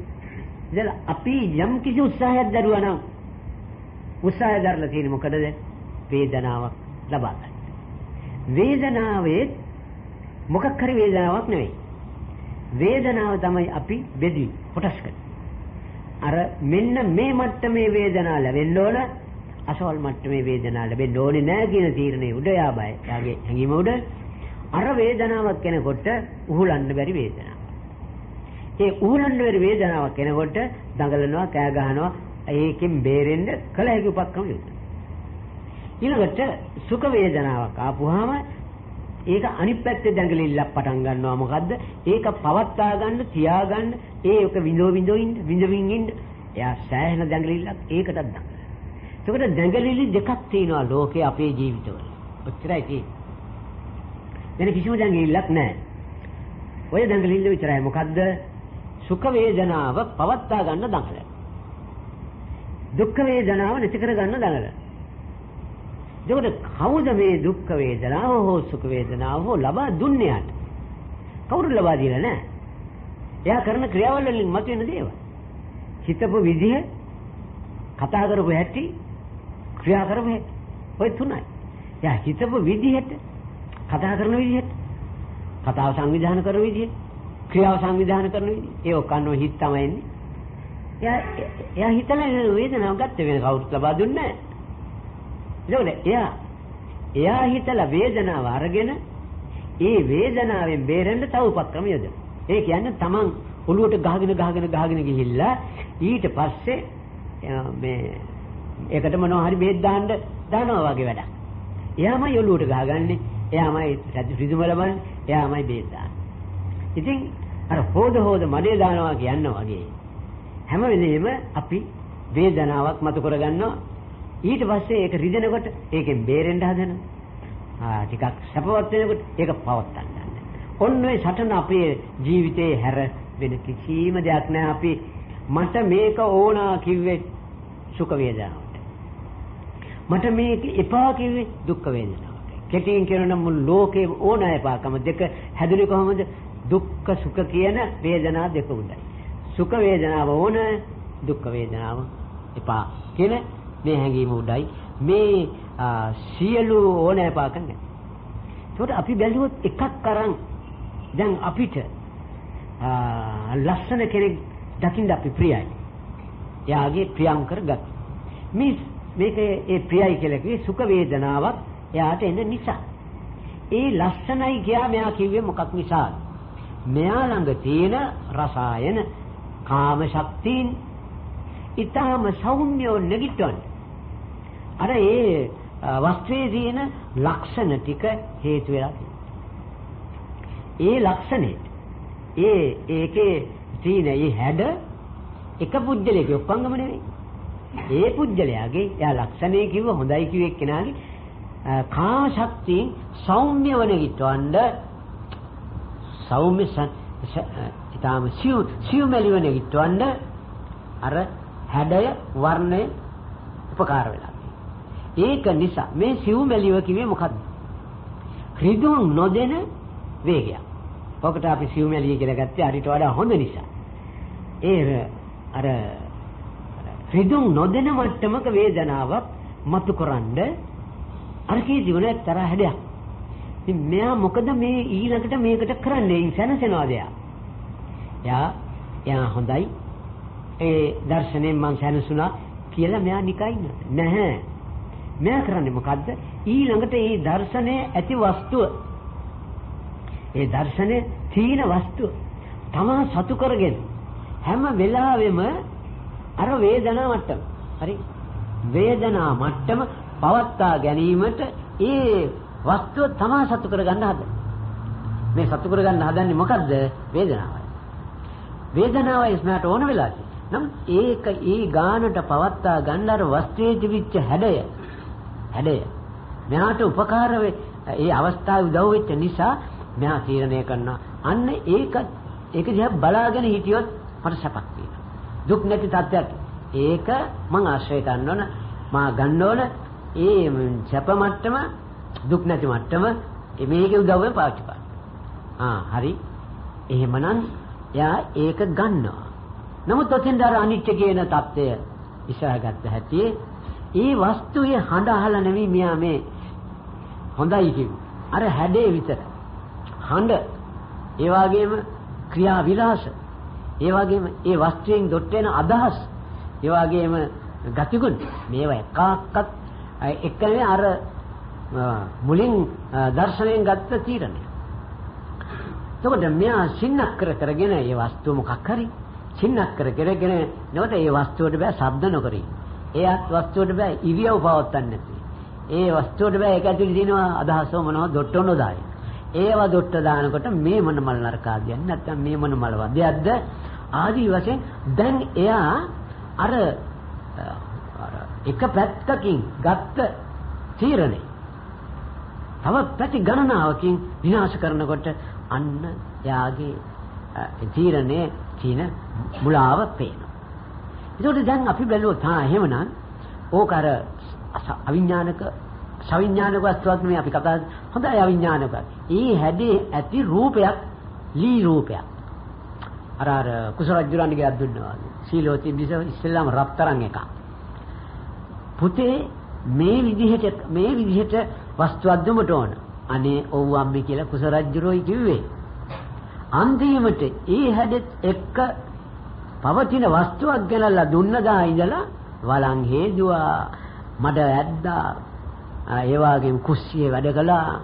ඉඳලා අපි යම් කිසි උත්සාහයක් දරුවා නම් උත්සාහය දරලා තියෙන්නේ මොකටද? වේදනාවක් ලබා ගන්න. වේදනාවේ මොකක් හරි වේදනාවක් නෙවෙයි. වේදනාව තමයි අපි බෙදී කොටස් කරන්නේ. අර මෙන්න මේ මට්ටමේ වේදනාව ලැබෙන්න ඕන අසවල් මට්ටමේ වේදනාව ලැබෙන්න ඕනේ නැහැ කියන තීරණය උඩ යාබයි. යාගේ හැඟීම උඩ අර වේදනාවක් කෙනකොට උහුලන්න බැරි වේදනාවක්. ඒ උහුලන්න බැරි වේදනාවක් කෙනකොට දඟලනවා, කෑ ගහනවා, ඒකෙන් බේරෙන්න කල හැකි උපක්‍රම යොදනවා. ඊළඟට සුඛ වේදනාවක් ආපුවාම ඒක අනිත් පැත්තේ දඟලිල්ලක් පටන් ගන්නවා. මොකද්ද? ඒක පවත්වා ගන්න, තියා ගන්න, ඒක විඳවින් ඉන්න. එයා සෑහෙන දඟලිල්ලක් ඒකටත් දඟලනවා. ඒකට දඟලිලි දෙකක් තියෙනවා ලෝකේ අපේ ජීවිතවල. ඔච්චරයි තියෙන්නේ. වෙන කිසිම දඟලිල්ලක් නැහැ. ඔය දඟලිල්ල විතරයි. මොකද්ද? සුඛ වේදනාව පවත්වා ගන්න දඟල. දුක්ඛ වේදනාව නැති කර ගන්න දඟල. ඒකට කවුද මේ දුක්ඛ වේදනාව හෝ සුඛ වේදනාව හෝ ලබා දුන්නේ යට? කවුරු ලබා දීලා නැහැ. එයා කරන ක්‍රියාවල වලින් මතුවෙන දේවල්. හිතපු විදිහ, කතා කරපු හැටි, ක්‍රියා කරපු හැටි. ඔය තුනයි. එයා හිතපු විදිහට, කතා කරන විදිහට, කතාව සංවිධානය කරන විදිහට, ක්‍රියාව සංවිධානය කරන විදිහ. ඒ ඔක්කොම හිත තමයි එන්නේ. එයා හිතලා වේදනාව ගත්ත වෙන කවුරුත් ලබා දුන්නේ නැහැ. එයා හිතලා වේදනාව අරගෙන ඒ වේදනාවෙන් බේරෙන්න තව උපක්‍රම යොදනවා. ඒ කියන්නේ Taman ඔළුවට ගහගෙන ගිහිල්ලා ඊට පස්සේ මේ ඒකට මොනවා හරි බෙහෙත් දානවා වගේ වැඩක්. එයාමයි ඔළුවට ගහගන්නේ, එයාමයි රිදුම ලබන්නේ, එයාමයි බෙහෙත් දාන්නේ. ඉතින් අර හොද මඩේ දානවා කියනවා වගේ හැම වෙලෙම අපි වේදනාවක් මතු කරගන්නවා. ඊට පස්සේ ඒක රිදෙනකොට ඒකෙන් බේරෙන්න හදනවා. ටිකක් සපවත් වෙනකොට ඒක පවත්තන්න ගන්න. ඔන්න ඔය සටන අපේ ජීවිතේ හැර වෙන කිසිම දෙයක් නැහැ. අපි මට මේක ඕනා කිව්වේ සුඛ වේදනාවට. මට මේක එපා කිව්වේ දුක්ඛ වේදනාවට. කෙටියෙන් කියනනම් මුළු ලෝකේ ඕනා එපාකම දෙක හැදුනේ කොහොමද? දුක්ඛ සුඛ කියන වේදනා දෙක උඩයි. සුඛ වේදනාව ඕන, දුක්ඛ වේදනාව එපා කියන මේ හැඟීම උඩයි මේ සියලු ඕන එපාක නැහැ. ඒකට අපි බැලුවොත් එකක් අරන් දැන් අපිට ලස්සන කෙනෙක් දකින්න අපි ප්‍රියයි. එයාගේ ප්‍රියංකර ගත. මේක ඒ ප්‍රියයි කියලා කිව්වේ සුඛ වේදනාවක් එයාට එන නිසා. ඒ ලස්සනයි කියා මෙයා කිව්වේ මොකක් නිසාද? මෙයා ළඟ තියෙන රසායන කාම ශක්තියින් ඊටම සෞම්‍යව නැගිටවන්න. අර ඒ වස්තුවේ තියෙන ලක්ෂණ ටික හේතු වෙලා තියෙනවා. ඒ ලක්ෂණේ ඒකේ තියෙන මේ හැඩ එක පුජ්‍යලයක ඔක්කොංගම නෙවෙයි. ඒ පුජ්‍යලයාගේ එයා ලක්ෂණේ කිව්ව හොඳයි කිව්ව එක්කෙනාගේ කාම ශක්තියින් සෞම්‍යව නැගිටවන්න සෞම්‍ය ඊටම සියුමැලිව නැගිටවන්න අර හැඩය වර්ණය උපකාර වෙලා. ඒක නිසා මේ සිව්මැලිව කිව්වේ මොකද්ද? රිදුම් නොදෙන වේගයක්. ඔකට අපි සිව්මැලිය කියලා ගත්තේ හරිට වඩා හොඳ නිසා. ඒ අර රිදුම් නොදෙන මට්ටමක වේදනාවක් මතුකරනද අරකේ ජීවන එක්තරා හැඩයක්. ඉතින් මෙයා මොකද මේ ඊළඟට මේකට කරන්නේ? සැනසෙනවාද යා හොඳයි ඒ දර්ශනයෙන් මං සැනසුණා කියලා මෙයා නිකන් නැහැ. මෙයා කරන්නේ මොකද්ද? ඊළඟට ඒ දර්ශනයේ ඇති වස්තුව, ඒ දර්ශනයේ තීන වස්තුව තමා සතු කරගෙන හැම වෙලාවෙම අර වේදනා මට්ටම, හරි වේදනා මට්ටම පවත්වා ගැනීමට ඒ වස්තුව තමා සතු කරගන්න හදන. මේ සතු කරගන්න හදන්නේ මොකද්ද? වේදනාවයි. වේදනාවයි ඉස්මයට ඕන වෙලාද? නම් ඒක ඒ ගානට පවත්වා ගන්න අර වස්තුවේ තිබිච්ච හැඩය මෙයාට උපකාර වේ. ඒ අවස්ථාවේ උදව් වෙච්ච නිසා මෙයා තීරණය කරනවා අන්න ඒක දිහා බලාගෙන හිටියොත් මට සපක් වෙනවා. දුක් නැති තත්ත්වයක්. ඒක මං ආශ්‍රය කරන්න ඕන, මා ගන්න ඕන ඒ සැප මට්ටම, දුක් නැති මට්ටම මේකේ උදව්වෙන් පාවිච්චි කරනවා. හරි. එහෙමනම් එයා ඒක ගන්නවා. නමුත් ඔතෙන් දර අනිත්‍ය කියන தත්ත්වය ඉස්සරහ ගත්ත හැටි ඒ වස්තුවේ හඬ අහලා නෙමෙයි මෙයා මේ හොඳයි කිව්වේ. අර හැඩේ විතර. හඬ, ඒ වගේම ක්‍රියා විලාස, ඒ වගේම ඒ වස්තුවෙන් දොට් වෙන අදහස්, ඒ වගේම ගතිගුණ මේවා එකක්වත් එක්කනේ අර මුලින් දර්ශනයෙන් ගත්ත තීරණය. එතකොට මෙයා සින්නක් කරගෙන ඒ වස්තුව මොකක් හරි සින්නක් කරගෙන නැවත ඒ වස්තුවට බෑ ශබ්ද නොකර ඉන්න. ඒ වස්තුවට බෑ ඉරියව් පවත්වන්න නැති. ඒ වස්තුවට බෑ ඒක ඇතුලේ තියෙනවා අදහසෝ මොනවද දොට්ටොන දායි. ඒවා දොට්ට දානකොට මේ මොන මල් නරකාදියක් නැත්නම් මේ මොන මල වදයක්ද ආදී වශයෙන් දැන් එයා අර එක පැත්තකින් ගත්ත තීරණය තව පැති ගණනාවකින් විනාශ කරනකොට අන්න එයාගේ තීරණයේ තියෙන මුලාව පේනවා. ඒකට දැන් අපි බැලුවොත් එහෙමනම් ඕක අර අවිඥානික සවිඥානික වස්තුවක් නෙමෙයි අපි කතා හොඳයි අවිඥානික. ඒ හැඩේ ඇති රූපයක් ලී රූපයක්. අර කුසල රජුරන්ගේ අද්දුන්නවා. සීලෝති බිස ඉස්ලාම රත්තරන් එක. පුතේ මේ විදිහට වස්තුවක් දුමට ඕන. අනේ ඔව් අම්මේ කියලා කුසල රජුරෝයි කිව්වේ. අන්තිමට ඒ හැඩෙත් එක්ක පවතින වස්තුවක් ගෙනල්ලා දුන්නදා ඉඳලා වලන් හේදුවා මඩ ඇද්දා ඒ වගේම කුස්සියේ වැඩ කළා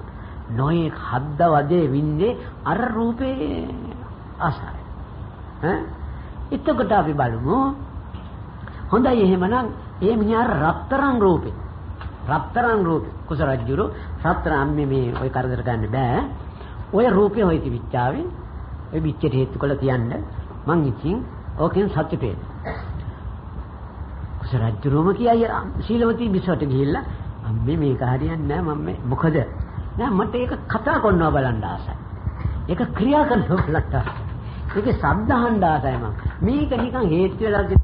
නොයේ හද්ද වදේ වින්නේ අර රූපේ ආසයි. එතකොට අපි බලමු හොඳයි එහෙමනම් ඒ මිනිහා රත්තරන් රූපේ කුසල රජුරෝ රත්තරන් මේ ඔය කරදර ගන්න බෑ. ඔය රූපේ හොයි තිබිච්චාවේ ඔය පිටට හේතු කළ තියන්න මං ඉතින් ඕකෙන් සතුටු වෙනවා. කුසල රජුරෝම කියයි සීලවතී බිසවට ගිහිල්ලා අම්මේ මේක හරියන්නේ නැහැ මම මොකද නෑ මට ඒක කතා කරනවා බලන්න ආසයි. ඒක ක්‍රියා කරනවා බලන්න ආසයි. ඒක ශබ්ද අහන්න ආසයි මම. මේක නිකන් හේතු වෙලා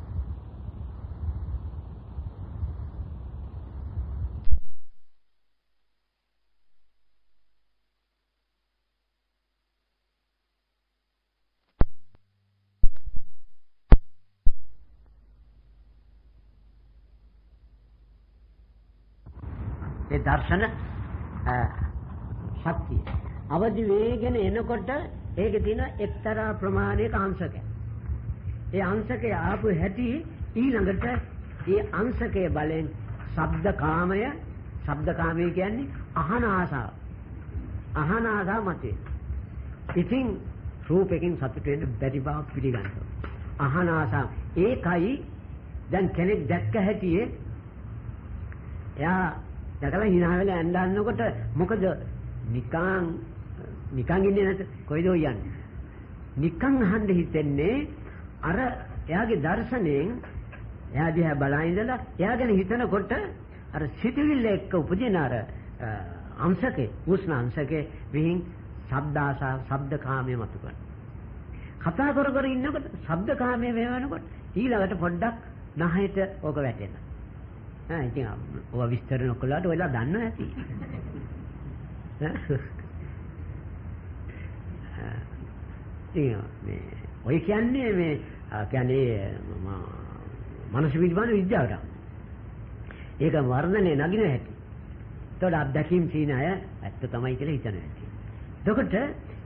ඒ දර්ශන ශක්තිය අවදි වේගෙන එනකොට ඒකේ තියෙන එක්තරා ප්‍රමාණයක අංශකයක්. ඒ අංශකය ආපු හැටි ඊළඟට ඒ අංශකයේ බලෙන් ශබ්දකාමය කියන්නේ අහන ආසාව මතේ. ඉතින් රූපයෙන් සතුට වෙන්න බැරි බව පිළිගන්නවා. අහන ආසාව ඒකයි දැන් කෙනෙක් දැක්ක හැටියේ එයා දැකලා hina වෙලා ඇඬන්නකොට මොකද නිකන් ඉන්නේ නැත කොයිද යන්නේ නිකන් අහන්න හිතෙන්නේ අර එයාගේ දර්ශනයෙන් එයා දිහා බලා ඉඳලා එයා ගැන හිතනකොට අර සිතවිල්ල එක්ක උපදින අර අංශකේ උෂ්ණ අංශකේ විහිං ශබ්දකාමයේ මතු කරන කතා කර ඉන්නකොට ශබ්දකාමයේ වේවනකොට ඊළඟට පොඩ්ඩක් නහයට ඕක වැටෙනවා. ඉතින් ඔය විස්තර නොකළාට ඔයලා දන්නව ඇති. ඔය කියන්නේ මේ කියන්නේ මනස විද්‍යාන විද්‍යාවට. ඒක වර්ණනේ නගින හැටි. ඒතකොට අත්දැකීම් තියෙන අය ඇත්ත තමයි කියලා හිතන හැටි. එතකොට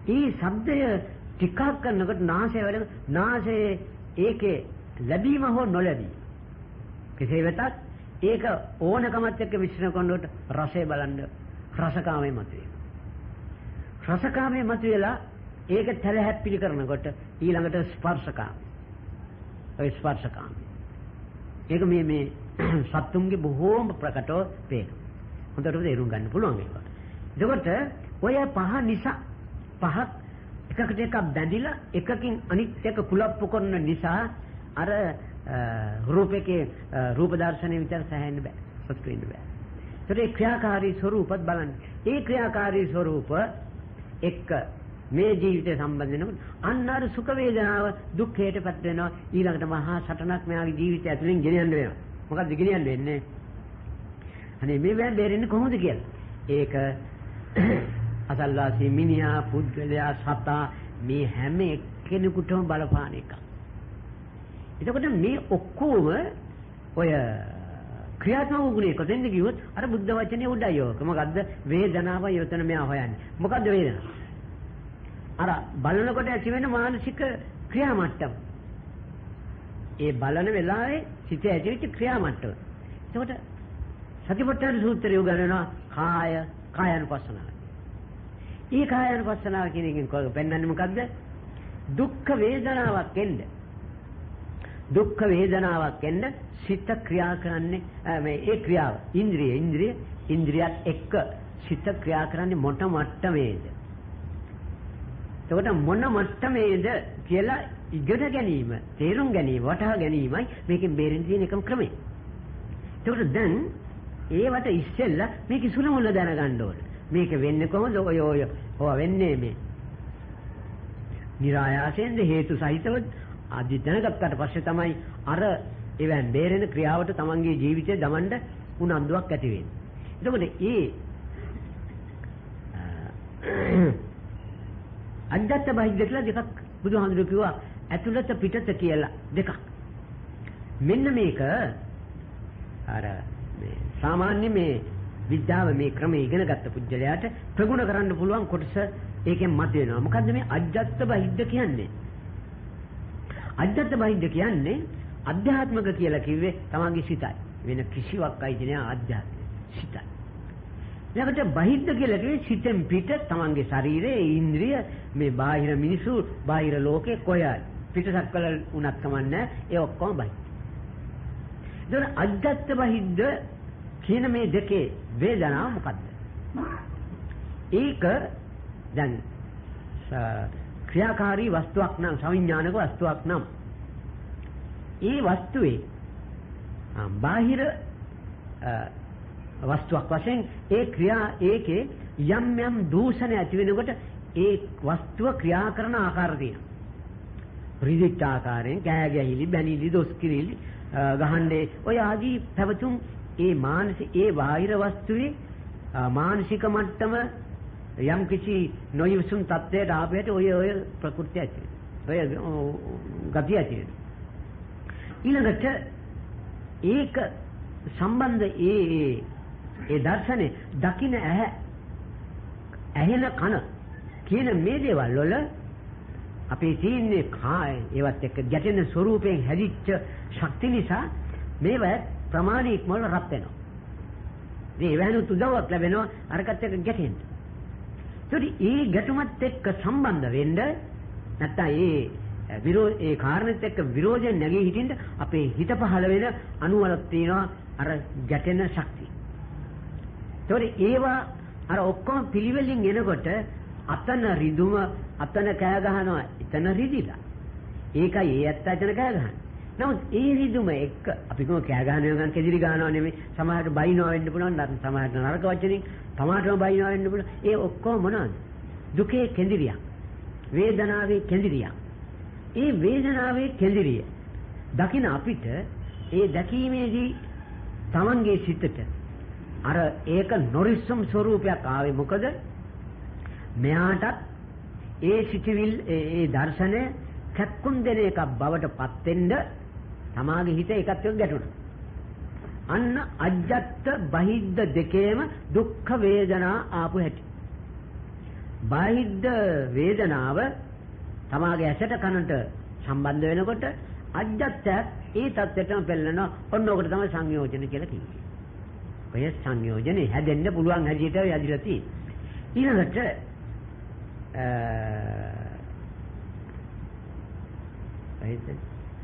මේ ශබ්දය ටිකක් කරනකොට නාසය වල නාසයේ ඒකේ ලැබීම හෝ නොලැබීම කෙසේ වෙතත් ඒක ඕනකමත් එක්ක මිශ්‍රණ කරනකොට රසය බලන්න රසකාමයේ මතුවේ. රසකාමයේ මතුවලා ඒක තැලහැප්පිලි කරනකොට ඊළඟට ස්පර්ශකාම. ඔය ස්පර්ශකාම. ඒක මේ සත්තුන්ගේ බොහෝම ප්‍රකටව පේනවා. හොඳට තේරුම් ගන්න පුළුවන් ඒක. එතකොට ඔය පහ නිසා පහක් එකකට එකක් බැඳිලා එකකින් අනිත් එක කුලප්පු කරන නිසා අර රූපකේ රූප දර්ශනයේ විතර සැහැන්න බෑ. සතුට වෙන්න බෑ. ඒතර ඒ ක්‍රියාකාරී ස්වરૂපත් බලන්න. ඒ ක්‍රියාකාරී ස්වરૂප එක්ක මේ ජීවිතය සම්බන්ධ වෙනකොට අන්න අර සුඛ වේදනාව දුක්ඛයටපත් වෙනවා. ඊළඟට මහා සටනක් මෙයාගේ ජීවිතය ඇතුලෙන් ගෙනියන්න වෙනවා. මොකද්ද ගෙනියන්න වෙන්නේ? අනේ මේ වෙන දෙරෙන්නේ කොහොමද කියලා. ඒක අසල්වාසී මිනිහා පුද්ගලයා සතා මේ හැම එක්කෙනෙකුටම බලපාන එකක්. එතකොට මේ ඔක්කොම ඔය ක්‍රියාත්මක ගුණේ කොතෙන්ද කිව්වොත් අර බුද්ධ වචනේ උඩයි යෝක. මොකද්ද? වේදනාව යොතන මෙයා හොයන්නේ. මොකද්ද වේදනාව? අර බලනකොට ඇති වෙන මානසික ක්‍රියා මට්ටම. ඒ බලන වෙලාවේ සිත ඇතිවෙච්ච ක්‍රියා මට්ටම. එතකොට සතිපට්ඨාන සූත්‍රය උගන්වනවා කායानुපස්සනාව. ඊ කායानुපස්සනාව කියන එකෙන් පෙන්වන්නේ මොකද්ද? දුක්ඛ වේදනාවක් එන්න. දුක්ඛ වේදනාවක් එන්න සිත ක්‍රියා කරන්නේ මේ ඒ ක්‍රියාව ඉන්ද්‍රියත් එක්ක සිත ක්‍රියා කරන්නේ මොන මට්ටමේද? එතකොට මොන මට්ටමේද කියලා ඉගෙන ගැනීම, තේරුම් ගැනීම, වටහා ගැනීමයි මේකෙන් බේරෙන්න තියෙන එකම ක්‍රමය. එතකොට දැන් ඒවට ඉස්සෙල්ලා මේක සුළුමුල දැනගන්න ඕනේ. මේක වෙන්නේ කොහොමද? ඔය වෙන්නේ මේ નિરાයාසයෙන්ද හේතු සහිතව ආදි දැනගත්තට පස්සේ තමයි අර එවන් බේරෙන ක්‍රියාවට තමන්ගේ ජීවිතේ දමන්න උනන්දුවක් ඇති වෙන්නේ. එතකොට අද්දත්ත බහිද්ද කියලා දෙකක් බුදුහාමුදුරුවෝ කිව්වා. ඇතුළත පිටත කියලා දෙකක්. මෙන්න මේක අර මේ සාමාන්‍ය මේ විද්‍යාව මේ ක්‍රමයේ ඉගෙන ගත්ත පුජ්‍යලයාට ප්‍රගුණ කරන්න පුළුවන් කොටස ඒකෙන් මත වෙනවා. මොකද්ද මේ අද්දත්ත බහිද්ද කියන්නේ? අද්දත්ත බහිද්ද කියන්නේ අධ්‍යාත්මික කියලා කිව්වේ තමන්ගේ සිතයි. වෙන කිසිවක් අයිති නෑ අධ්‍යාත්මික සිතයි. ඊළඟට බහිද්ද කියලා කිව්වේ සිතෙන් පිට තමන්ගේ ශරීරයේ ඉන්ද්‍රිය මේ බාහිර මිනිසු බාහිර ලෝකේ කොහේ පිටසක් කළ උනත් කමන්නේ ඒ ඔක්කොම බහිද්ද. ඒතර අද්දත්ත බහිද්ද කියන මේ දෙකේ වේදනාව මොකද්ද? ඒක දැන් ක්‍රියාකාරී වස්තුවක් නම් සවිඥානික වස්තුවක් නම් ඒ වස්තුවේ බාහිර වස්තුවක් වශයෙන් ඒ ක්‍රියා ඒකේ යම් යම් දූෂණ ඇති වෙනකොට ඒ වස්තුව ක්‍රියා කරන ආකාරය තියෙනවා. රිදිච්ච ආකාරයෙන් කෑ ගැහිලි බැනිලි දොස් කිරිලි ගහන්නේ ඔය ආදී පැවතුම් ඒ ඒ බාහිර වස්තුවේ මානසික මට්ටම යම් කිසි නොයසුන් තත්ත්වයට ආපෙට ඔය ප්‍රകൃති ඇති වෙනවා. ඔය ගතිය ඇති වෙනවා. ඊළඟට ඒක සම්බන්ධ ඒ දර්ශනේ දකින්න ඇහෙන කන කියන මේ දේවල් වල අපේ තියෙන්නේ කාය ඒවත් එක්ක ගැටෙන ස්වરૂපයෙන් හැදිච්ච ශක්ති නිසා මේව ප්‍රමාණී ඉක්මවල රත් වෙනවා. මේ වෙනුත් උදව්වක් ලැබෙනවා අරකට එක්ක ගැටෙන්න. ඒ ගැටුමත් එක්ක සම්බන්ධ වෙන්න නැත්නම් ඒ කාරණෙත් එක්ක විරෝධයෙන් නැගී හිටින්න අපේ හිත පහළ වෙන අණුවලක් තියෙනවා අර ගැටෙන ශක්තිය. ඒවා අර ඔක්කොම පිළිවෙලින් එනකොට අතන රිදුම අතන කෑ ගහනවා එතන රිදිලා. ඒකයි ඒ ඇත්ත එතන කෑ ගහන්නේ. නමුත් ඒ රිදුම එක්ක අපි කොහොම කෑ ගහනවා ගන්න කෙදිරි ගහනවා නෙමෙයි. සමහරට බයිනවා වෙන්න පුළුවන්. සමහරට නරක වචනින් තමාටම බයිනවා වෙන්න පුළුවන්. ඒ ඔක්කොම මොනවද? දුකේ කෙඳිරියක්. වේදනාවේ කෙඳිරියක්. ඒ වේදනාවේ කෙඳිරිය දකින අපිට ඒ දැකීමේදී තමන්ගේ සිතට අර ඒක නොරිස්සම් ස්වરૂපයක් ආවේ මොකද? මෙයාටත් ඒ සිටිවිල් ඒ දර්ශනය කැක්කුම් දෙන එකක් බවට පත් වෙන්න තමාගේ හිත එකත් එක්ක ගැටුණා. අන්න අජ්ජත් බහිද්ද දෙකේම දුක්ඛ වේදනා ආපු හැටි. බාහිද්ද වේදනාව තමාගේ ඇසට කනට සම්බන්ධ වෙනකොට අජ්ජත් ඒ தත්ත්වයටම පෙළෙනවා. ඔන්න ඔකට තමයි සංයෝජන කියලා කියන්නේ. ඔය සංයෝජනේ හැදෙන්න පුළුවන් හැටියට යදිලා තියෙන්නේ. ඊළඟට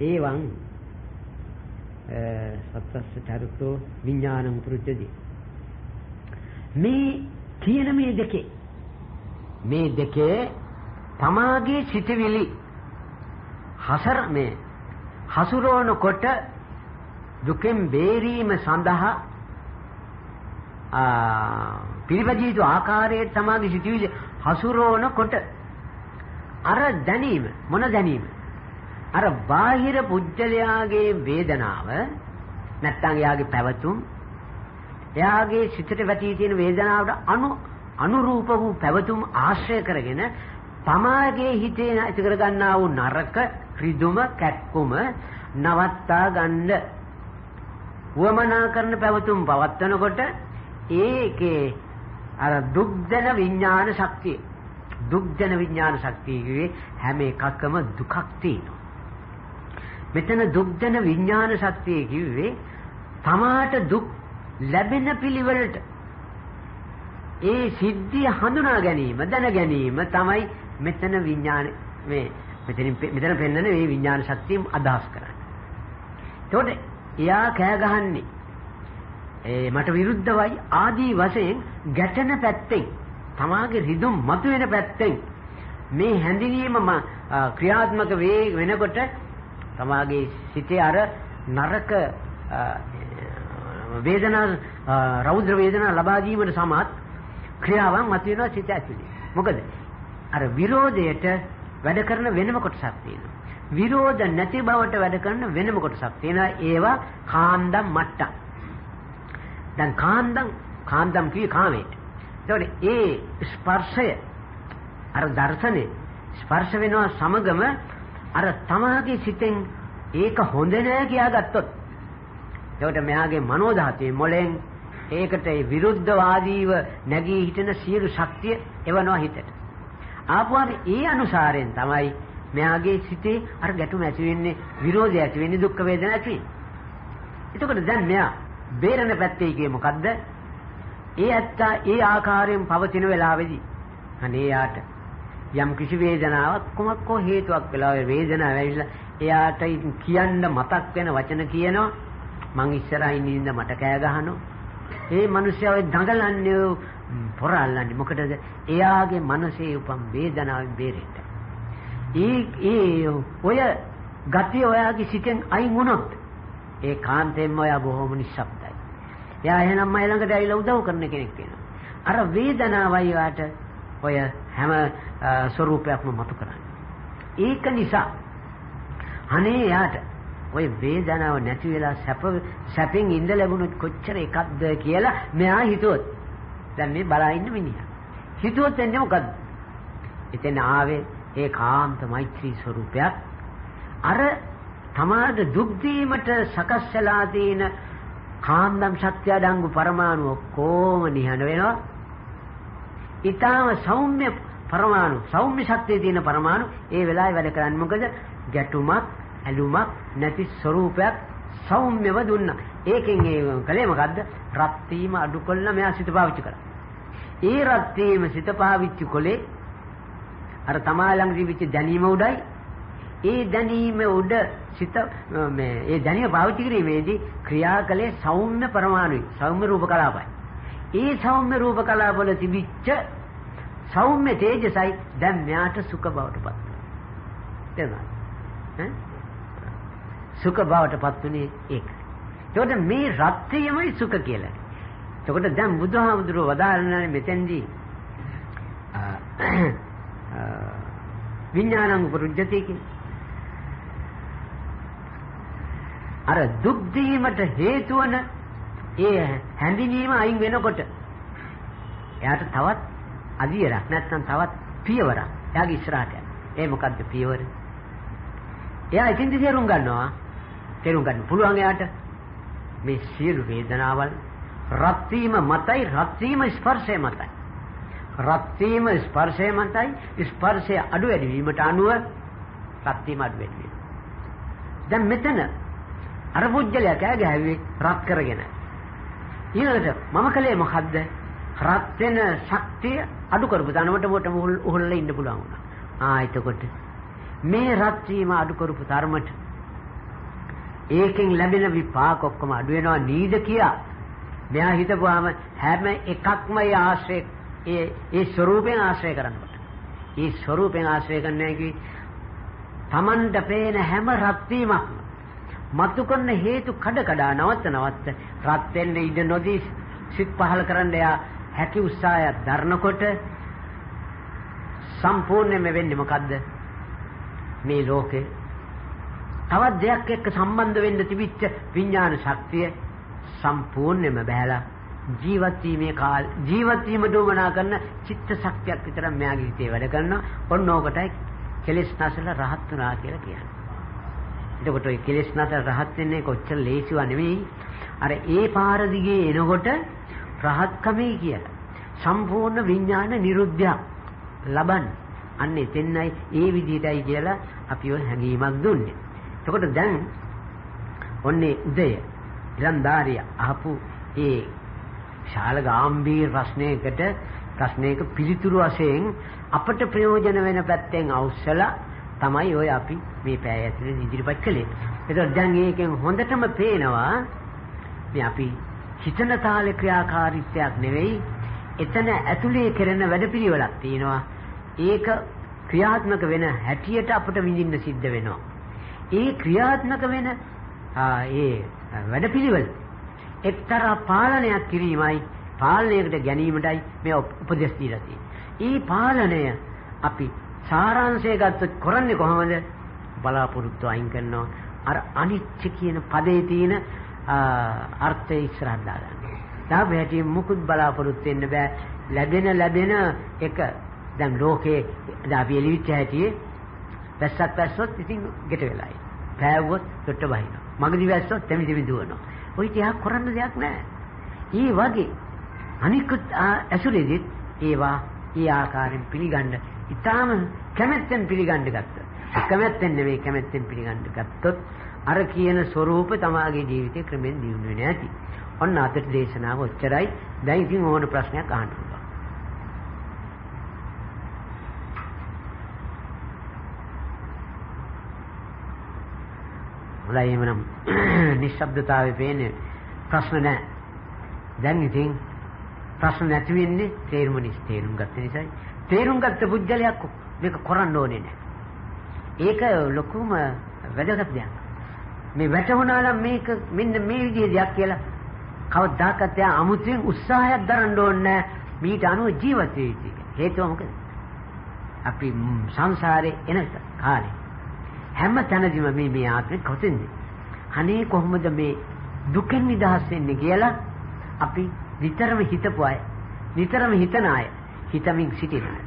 ඒවං සත්තස්ස චරිතෝ විඥානං පුරුජ්ජති. මේ කියන මේ දෙකේ තමාගේ සිතවිලි හසුරවනකොට දුකෙන් බේරීම සඳහා පිළිපදිත ආකාරයේ තමාගේ සිතවිලි හසුරවනකොට අර දැනීම මොන දැනීම? අර බාහිර පුජ්‍යලයාගේ වේදනාව නැත්තම් එයාගේ පැවතුම් එයාගේ සිතට වැටී තියෙන වේදනාවට අනුරූප වූ පැවතුම් ආශ්‍රය කරගෙන තමාගේ හිතේ ඇති කර ගන්නා වූ නරක රිදුම කැක්කුම නවත්තා ගන්න වමනා කරන පැවතුම් පවත්වනකොට ඒකේ අර දුක්දන විඥාන ශක්තිය කියේ හැම එකකම දුකක් තියෙනවා. මෙතන දුක්දන විඥාන ශක්තිය කිව්වේ තමාට දුක් ලැබෙන පිළිවෙලට ඒ සිද්ධිය හඳුනා ගැනීම දැන ගැනීම තමයි මෙතන විඥාන මෙතන පෙන්වන මේ විඥාන ශක්තිය අදහස් කරන්නේ. ඒතකොට එයා කෑ ගහන්නේ මට විරුද්ධවයි ආදී වශයෙන් ගැටෙන පැත්තෙන් තමාගේ රිදුම් මතුවෙන පැත්තෙන් මේ හැඳිනීම ක්‍රියාත්මක වෙනකොට තමාගේ සිතේ අර නරක වේදනා රෞද්‍ර වේදනා ලබා දීමට සමත් ක්‍රියාවන් මතුවෙනවා සිත ඇතුලේ. මොකද අර විරෝධයට වැඩ කරන වෙනම කොටසක් තියෙනවා. විරෝධ නැති බවට වැඩ කරන වෙනම කොටසක් තියෙනවා. ඒවා කාන්දම් මට්ටම්. දැන් කාන්දම් කියේ කාමයට. ඒතකොට ඒ ස්පර්ශය අර දර්ශනේ ස්පර්ශ වෙනවා සමගම අර තමාගේ සිතෙන් ඒක හොඳ නෑ කියාගත්තොත් එතකොට මෙයාගේ මනෝධාතුවේ මොලෙන් ඒකට විරුද්ධවාදීව නැගී හිටින සියලු ශක්තිය එවනවා හිතට. ආපුවාම ඒ අනුසාරයෙන් තමයි මෙයාගේ සිතේ අර ගැටුම ඇති වෙන්නේ, විරෝධය ඇති වෙන්නේ, දුක් වේදනා ඇති වෙන්නේ. එතකොට දැන් මෙයා බේරන පැත්තේ කියේ මොකද්ද? ඒ ඇත්තා ඒ ආකාරයෙන් පවතින වෙලාවේදී අනේ යාට යම් කිසි වේදනාවක් කොමක් හේතුවක් වෙලා වේදනාව ඇවිල්ලා එයාට කියන්න මතක් වෙන වචන කියනවා. මං ඉස්සරහින් ඉඳන් මට කෑ ගහනවා. ඒ මිනිස්සයා දඟලන්නේ පොරල්ලන්නේ මොකටද? එයාගේ මනසේ උපන් වේදනාවෙන් බේරෙන්න. ඔය ගතිය ඔයාගේ සිතෙන් අයින් වුණොත් ඒ කාන්තෙන්ම ඔයා බොහොම නිශ්ශබ්දයි. එයා එහෙනම් මයි ළඟට ඇවිල්ලා උදව් කරන කෙනෙක් වෙනවා. අර වේදනාවයි වාට ඔය හැම ස්වરૂපයක්ම මතු කරන්නේ. ඒක නිසා අනේ යාට ඔය වේදනාව නැති වෙලා සැපෙන් ඉඳ ලැබුණොත් කොච්චර එකක්ද කියලා මෙයා හිතුවොත් දැන් මේ බලා ඉන්න මිනිහා හිතුවොත් එන්නේ මොකද්ද? එතන ආවේ ඒකාන්ත මෛත්‍රී ස්වરૂපයක්. අර තමාට දුක් දීමට සකස්සලා තියෙන කාන්දම් ශක්තිය අඩංගු පරමාණු ඔක්කොම නිහඬ වෙනවා. ඊටාම සෞම්‍ය පරමාණු සෞම්‍ය ශක්තිය තියෙන පරමාණු ඒ වෙලාවේ වැඩ කරන්නේ මොකද? ගැටුමක් ඇලුමක් නැති ස්වરૂපයක් සෞම්‍යව දුන්නා. ඒකෙන් ඒ කලේ මොකද්ද? රත් වීම අඩු කළා මෙයා සිත පාවිච්චි කරා. ඒ රත් වීම සිත පාවිච්චි කළේ අර තමා ළඟ තිබිච්ච දැනීම උඩයි. ඒ දැනීම උඩ සිත ඒ දැනීම පාවිච්චි කිරීමේදී ක්‍රියා කළේ සෞම්‍ය පරමාණුයි. සෞම්‍ය රූප කලාපයි. ඒ සෞම්‍ය රූප කලාපවල තිබිච්ච සෞම්‍ය තේජසයි දැන් මෙයාට සුඛ බවට පත් වෙනවා. සුඛ බවට පත් වුණේ ඒක. ඒකට මේ රත්ත්‍යයමයි සුඛ කියලා. ඒකට දැන් බුදුහාමුදුරුවෝ වදාළනේ මෙතෙන්දී විඥානං උපරුජ්ජති කියලා. අර දුක් දීමට හේතු වන ඒ හැඳිනීම අයින් වෙනකොට එයාට තවත් අදියරක් නැත්නම් තවත් පියවරක් එයාගේ ඉස්සරහට යනවා. ඒ මොකද්ද පියවර? එයා ඉතින්දි තේරුම් ගන්නවා. තේරුම් ගන්න පුළුවන් එයාට මේ සියලු වේදනාවල් රත් වීම මතයි, රත් වීම ස්පර්ශය මතයි. රත් වීම ස්පර්ශය මතයි, ස්පර්ශය අඩු වැඩි වීමට අනුව රත් වීම අඩු වැඩි වෙනවා. දැන් මෙතන අර පුජ්‍යලයා කෑ ගැහුවේ රත් කරගෙන. ඊළඟට මම කලේ මොකද්ද? රත් වෙන ශක්තිය අඩු කරපු තරමට මොට උහුල්ලා ඉන්න පුළුවන් වුණා. එතකොට මේ රත් වීම අඩු කරපු තරමට ඒකෙන් ලැබෙන විපාක ඔක්කොම අඩු වෙනවා නේද කියා. මෙයා හිතපුවාම හැම එකක්ම ඒ ස්වરૂපයෙන් ආශ්‍රය කරනකොට. ඒ ස්වરૂපයෙන් ආශ්‍රය කරන්නේ කි තමන්ට පේන හැම රත් වීමක්ම මතු කරන හේතු කඩ නවත්ත රත් වෙන්න ඉඩ නොදී සිත් පහල කරන්න යා හැකි උත්සාහයක් දරනකොට සම්පූර්ණයෙන්ම වෙන්නේ මොකද්ද? මේ ලෝකේ තවත් දෙයක් එක්ක සම්බන්ධ වෙන්න තිබිච්ච විඥාන ශක්තිය සම්පූර්ණයෙන්ම බහැලා ජීවත් වීම දුමනා කරන චිත්ත ශක්තියක් විතර මෙයාගේ හිතේ වැඩ කරනවා. ඔන්න ඕකටයි කෙලෙස් නැසල රහත් වුණා කියලා කියන්නේ. එතකොට ඔය කෙලෙස් නැසල රහත් වෙන්නේ කොච්චර ලේසිව නෙවෙයි. අර ඒ පාර දිගේ එනකොට රහත්කමයි කියලා. සම්පූර්ණ විඥාන නිරුද්ධයක් ලබන්න. අන්න එතෙන්යි ඒ විදිහටයි කියලා අපි ඔය හැඟීමක් දුන්නේ. එතකොට දැන් ඔන්නේ උදය ඉලන්දාරිය අහපු ඒ ශාල ගාම්භීර ප්‍රශ්නයක පිළිතුරු වශයෙන් අපට ප්‍රයෝජන වෙන පැත්තෙන් අවශ්‍යලා තමයි ඔය අපි මේ පැය ඇතුලේ ඉදිරිපත් කළේ. ඒතකොට දැන් මේකෙන් හොඳටම පේනවා මේ අපි හිතන තාලේ ක්‍රියාකාරීත්වයක් නෙවෙයි, එතන ඇතුලේ කරන වැඩපිළිවෙලක් තියෙනවා. ඒක ක්‍රියාත්මක වෙන හැටියට අපට විඳින්න සිද්ධ වෙනවා. ඒ ක්‍රියාත්මක වෙන ඒ වැඩපිළිවෙල එක්තරා පාලනයක් කිරීමයි, පාලනයකට ගැනීමටයි මේ උපදෙස් දීලා තියෙන්නේ. ඒ පාලනය අපි සාරාංශය ගත්තොත් කරන්නේ කොහොමද? බලාපොරොත්තු අයින් කරනවා. අර අනිත්‍ය කියන පදේ තියෙන අර්ථය ඉස්සරහට දාගන්න. තාපැටි මුකුත් බලාපොරොත්තු වෙන්න බෑ. ලැබෙන එක දැන් ලෝකේ අපි එළිවිච්ච හැටියේ වැස්සොත් ඉතින් ගෙට වෙලායි. පෑවුවොත් ඩොට්ට බහිනවා. මගදී වැස්සොත් තෙමි දුවනවා. ඔය තියා කරන්න දෙයක් නැහැ. ඊ වගේ අනිකුත් ඇසුරේදීත් ඒවා ඒ ආකාරයෙන් පිළිගන්න ඉතාම කැමැත්තෙන් පිළිගන්න ගත්තා. කැමැත්තෙන් නෙවෙයි, කැමැත්තෙන් පිළිගන්න ගත්තොත් අර කියන ස්වરૂප තමාගේ ජීවිතේ ක්‍රමෙන් දියුණු වෙන්නේ නැති. ඔන්න අතට දේශනාව ඔච්චරයි. දැන් ඉතින් ඕන ප්‍රශ්නයක් අහන්න පුළුවන්. හොඳයි එමනම් නිශ්ශබ්දතාවයේ පේන්නේ ප්‍රශ්න නැහැ. දැන් ඉතින් ප්‍රශ්න නැති වෙන්නේ තේරුම් ගත්ත නිසායි. තේරුම් ගත්ත පුජ්‍යලයක් මේක කරන්න ඕනේ නැහැ. ඒක ලොකුම වැදගත් දෙයක්. මේ වැටුණා නම් මේක මෙන්න මේ විදිහේ දෙයක් කියලා කවදාකවත් යා අමුතුවෙන් උත්සාහයක් දරන්න ඕනේ නැහැ. මීට අනුව ජීවත් වෙ යුතුයි. හේතුව මොකද? අපි සංසාරේ එන කාලේ හැම තැනදීම මේ ආත්මෙ කොතෙන්ද? අනේ කොහොමද මේ දුකෙන් නිදහස් වෙන්නේ කියලා අපි විතරම හිතපු අය, විතරම හිතන අය, හිතමින් සිටින අය.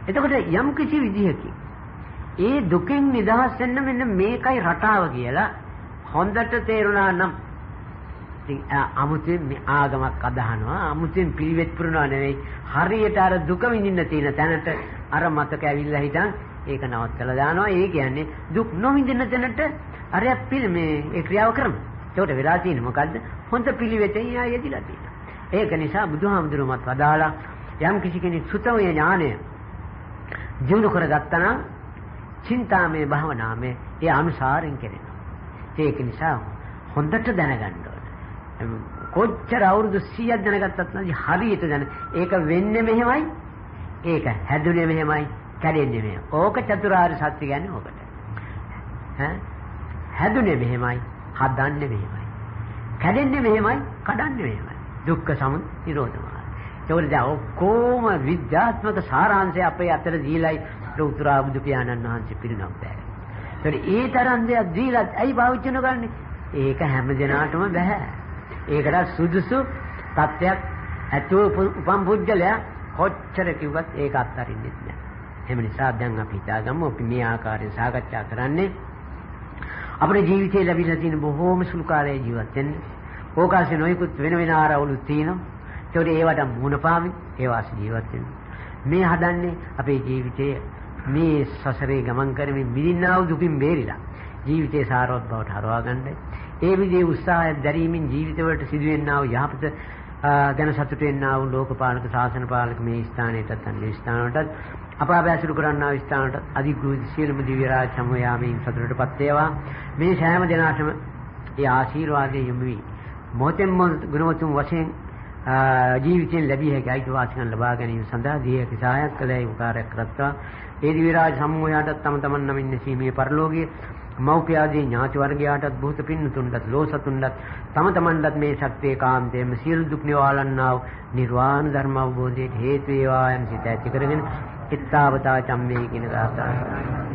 එතකොට යම් කිසි විදිහකින් ඒ දුකෙන් නිදහස් වෙන්න මෙන්න මේකයි රටාව කියලා හොඳට තේරුණා නම් ඉතින් අමුතුවෙන් මේ ආගමක් අදහනවා, අමුතුවෙන් පිළිවෙත් පුරනවා නෙවෙයි, හරියට අර දුක විඳින්න තියෙන තැනට අර මතක ඇවිල්ලා හිටන් ඒක නවත්තලා දානවා. ඒ කියන්නේ දුක් නොවිඳින තැනට අර මේ ඒ ක්‍රියාව කරනවා. ඒකට වෙලා තියෙන්නේ මොකද්ද? හොඳ පිළිවෙතෙන් යෙදිලා තියෙනවා. ඒක නිසා බුදුහාමුදුරුවෝත් වදාලා යම් කිසි කෙනෙක් සුතමය ඥානය දිනු කරගත්තා නම් චින්තාමේ භාවනාමේ ඒ අනුසාරයෙන් කෙරෙනවා. ඒක නිසා හොඳට දැනගන්න ඕනේ. කොච්චර අවුරුදු 100ක් දැනගත්තත් නැති හරියට දැන. ඒක වෙන්නේ මෙහෙමයි. ඒක හැදුනේ මෙහෙමයි. කැඩෙන්නේ මෙහෙම. ඕක චතුරාර්ය සත්‍ය කියන්නේ ඕකට. හැදුනේ මෙහෙමයි, හදන්නේ මෙහෙමයි. කැඩෙන්නේ මෙහෙමයි, කඩන්නේ මෙහෙමයි. දුක්ඛ සමුදය නිරෝධ මාර්ගය. ඒවල දැන් ඔක්කොම විද්‍යාත්මක සාරාංශය අපේ අතර දීලයි ලෝතුරා බුදු පියාණන් වහන්සේ පිරිනමන බෑ. ඒ තරම් දෙයක් දීලා ඇයි පාවිච්චි නොකරන්නේ? ඒක හැම දිනාටම බෑ. ඒකට සුදුසු තත්ත්වයක් ඇතුව උපම් පුජ්‍යලයා කොච්චර කිව්වත් ඒක අත්හරින්නේ නැහැ. එහෙම නිසා දැන් අපි හිතාගමු අපි මේ ආකාරයෙන් සාකච්ඡා කරන්නේ අපේ ජීවිතේ ලැබිලා තියෙන බොහෝම සුළු කාලයේ ජීවත් වෙන්න. ඕකාසේ නොයෙකුත් වෙන ආරවලුත් තියෙනවා. ඒකට ඒවට මුණ පාමින් ඒ වාසි ජීවත් වෙන්න. මේ හදන්නේ අපේ ජීවිතයේ මේ සසරේ ගමන් කරමින් මිදින්නා වූ දුකින් බේරිලා ජීවිතේ සාරවත් බවට හරවා ගන්නයි. ඒ විදිහේ උත්සාහය දැරීමෙන් ජීවිතවලට සිදුවෙනා වූ යහපත ගැන සතුටු වෙනා වූ ලෝකපාලක ශාසන පාලක මේ ස්ථානයටත් අන්‍ය ස්ථානවලටත් අපාභාසුරු කරන්නා වූ ස්ථානවලට අධිග්‍රහිත සියලුම දිව්‍ය රාජ සමූහයාමින් සතුටටපත් වේවා. මේ සෑම දිනාටම ඒ ආශිර්වාදයේ යොමු වී මොහොතෙන් මොහොත ගුණවතුන් වශයෙන් ජීවිතයෙන් ලැබිය හැකි අයිතිවාසිකම් ලබා ගැනීම සඳහා දීර්ඝ සහායක් කළේ උපකාරයක් කරත්වා ඒ දිව්‍ය රාජ සමූහයාට තම තමන් නමින් නැසීමේ පරලෝකීය මෞඛ්‍ය ආදී ඥාති වර්ගයාටත් බොහෝත පින්නතුන්ටත් ලෝසතුන්ටත් තම තමන්ටත් මේ ශක්තිය කාන්තේම සියලු දුක් නිවාලන්නා වූ නිර්වාණ ධර්ම අවබෝධයට හේතු වේවා යන සිත ඇති කරගෙන ඉත්තාවතා චම්මේ කියන ගාථා